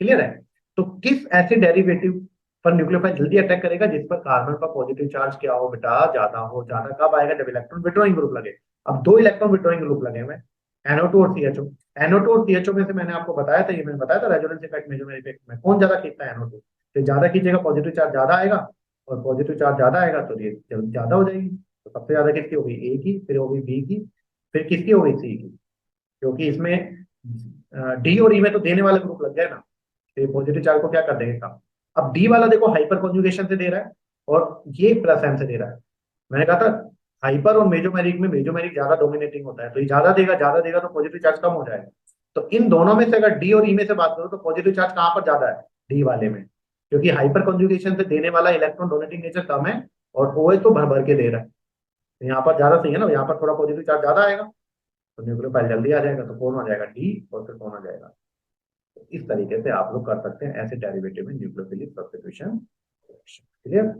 क्लियर है। तो किस ऐसे डेरिवेटिव पर न्यूक्लियोफाइल जल्दी अटैक करेगा, जिस पर कार्बन का पॉजिटिव चार्ज क्या हो बेटा, ज्यादा हो। ज्यादा कब आएगा, जब इलेक्ट्रॉन विड्रॉइंग ग्रुप लगे। अब दो इलेक्ट्रॉन विड्रॉइंग ग्रुप लगे हुए, NO2 और CHO। NO2 और CHO में से मैंने आपको बताया था, ये मैंने बताया था रेजोनेंस इफेक्ट, मेजरमेंट इफेक्ट में कौन ज्यादा खींचता है, NO2। तो ज्यादा खींचेगा, पॉजिटिव चार्ज ज्यादा आएगा, और पॉजिटिव चार्ज ज्यादा आएगा तो ये ज्यादा हो जाएगी। तो सबसे ज्यादा किसकी होगी, A की, फिर होगी B की, फिर किसकी होगी, C की। क्योंकि इसमें D और E में तो देने वाले ग्रुप लग गए ना, तो ये पॉजिटिव चार्ज को क्या कर देंगे काम। अब डी वाला देखो हाइपर कॉन्जुगेशन से दे रहा है, और ये +M से दे रहा है। मैंने कहा था हाइपर और मेजोमेरिक में मेजोमेरिक ज्यादा डोमिनेटिंग होता है, तो ये ज्यादा देगा तो पॉजिटिव चार्ज कम हो जाएगा। तो इन दोनों में से अगर डी और ई में से बात करो तो पॉजिटिव चार्ज कहाँ पर ज्यादा है, डी वाले में। क्योंकि हाइपर कॉन्जुगेशन से देने वाला इलेक्ट्रॉन डोनेटिंग नेचर कम है, और OH तो भर भर के दे रहा है, तो यहाँ पर ज्यादा सही है ना, यहाँ पर थोड़ा पॉजिटिव चार्ज ज्यादा आएगा, तो न्यूक्लियोफाइल जल्दी आ जाएगा। तो कौन आ जाएगा, डी, और फिर कौन आ जाएगा। तो इस तरीके से आप लोग कर सकते हैं ऐसे डेरिवेटिव में न्यूक्लियोफिलिक सब्स्टिट्यूशन। क्लियर।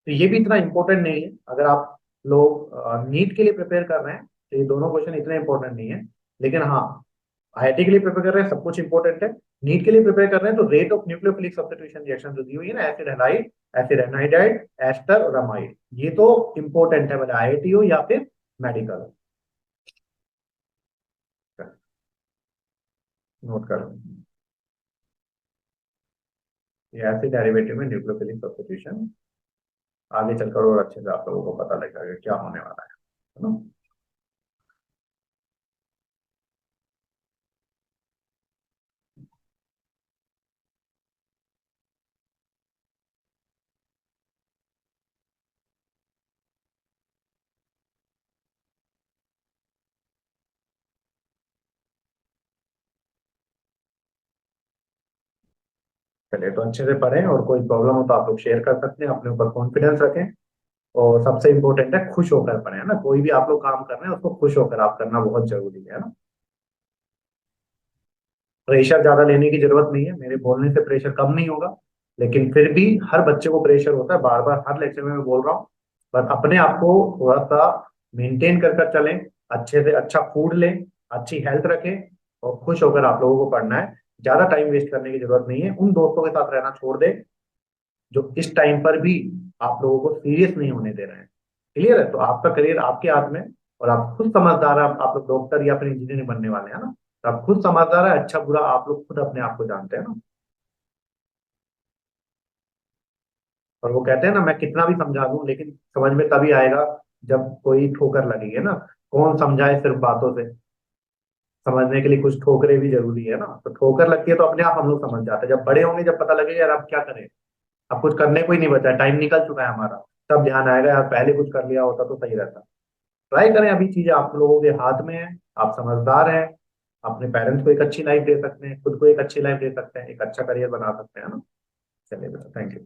तो ये भी इतना इंपॉर्टेंट नहीं है। अगर आप लोग नीट के लिए प्रिपेयर कर रहे हैं तो ये दोनों क्वेश्चन इतने इंपॉर्टेंट नहीं है। लेकिन हाँ, आईआईटी के लिए प्रिपेयर कर रहे हैं, सब कुछ इंपॉर्टेंट है। नीट के लिए प्रिपेयर कर रहे हैं तो rate of nucleophilic substitution reaction जो दी हुई है ना, acid halide, acid anhydride, ester और अमाइड, ये तो इंपॉर्टेंट है, भले आईआईटी हो या फिर मेडिकल। नोट करो, ये एसिड डेरिवेटिव में न्यूक्लियोफिलिक सब्स्टिट्यूशन, आगे चलकर और अच्छे से आप लोगों को पता लगेगा कि क्या होने वाला है ना। चलिए, तो अच्छे से पढ़ें, और कोई प्रॉब्लम हो तो आप लोग शेयर कर सकते हैं, अपने ऊपर कॉन्फिडेंस रखें। और सबसे इंपॉर्टेंट है खुश होकर पढ़े, है ना। कोई भी आप लोग काम कर रहे हैं उसको खुश होकर आप करना बहुत जरूरी है ना। प्रेशर ज्यादा लेने की जरूरत नहीं है, मेरे बोलने से प्रेशर कम नहीं होगा। लेकिन फिर भी हर बच्चे को प्रेशर होता है, बार बार हर लेक्चर में मैं बोल रहा हूँ। बस अपने आप को थोड़ा सा मेंटेन कर कर चलें, अच्छे से अच्छा फूड लें, अच्छी हेल्थ रखें, और खुश होकर आप लोगों को पढ़ना है। ज्यादा टाइम वेस्ट करने की जरूरत नहीं है, उन दोस्तों के साथ रहना छोड़ दें जो इस टाइम पर भी आप लोगों को सीरियस नहीं होने दे रहे हैं। क्लियर है, तो आपका करियर आपके हाथ में है, और आप खुद समझदार हैं, आप लोग डॉक्टर या फिर इंजीनियर बनने वाले हैं ना। तो आप खुद समझदार है, अच्छा बुरा आप लोग खुद अपने आप को जानते हैं ना। और वो कहते हैं ना, मैं कितना भी समझा दूं लेकिन समझ में तभी आएगा जब कोई ठोकर लगेगी, है ना। कौन समझाए सिर्फ बातों से, समझने के लिए कुछ ठोकरें भी जरूरी है ना। तो ठोकर लगती है तो अपने आप हम लोग समझ जाते हैं, जब बड़े होंगे जब पता लगेगा यार अब क्या करें, अब कुछ करने को ही नहीं बचा है, टाइम निकल चुका है हमारा, तब ध्यान आएगा यार पहले कुछ कर लिया होता तो सही रहता। ट्राई करें, अभी चीजें आप लोगों के हाथ में है, आप समझदार हैं, अपने पेरेंट्स को एक अच्छी लाइफ दे सकते हैं, खुद को एक अच्छी लाइफ दे सकते हैं, एक अच्छा करियर बना सकते हैं ना। चलिए, थैंक यू।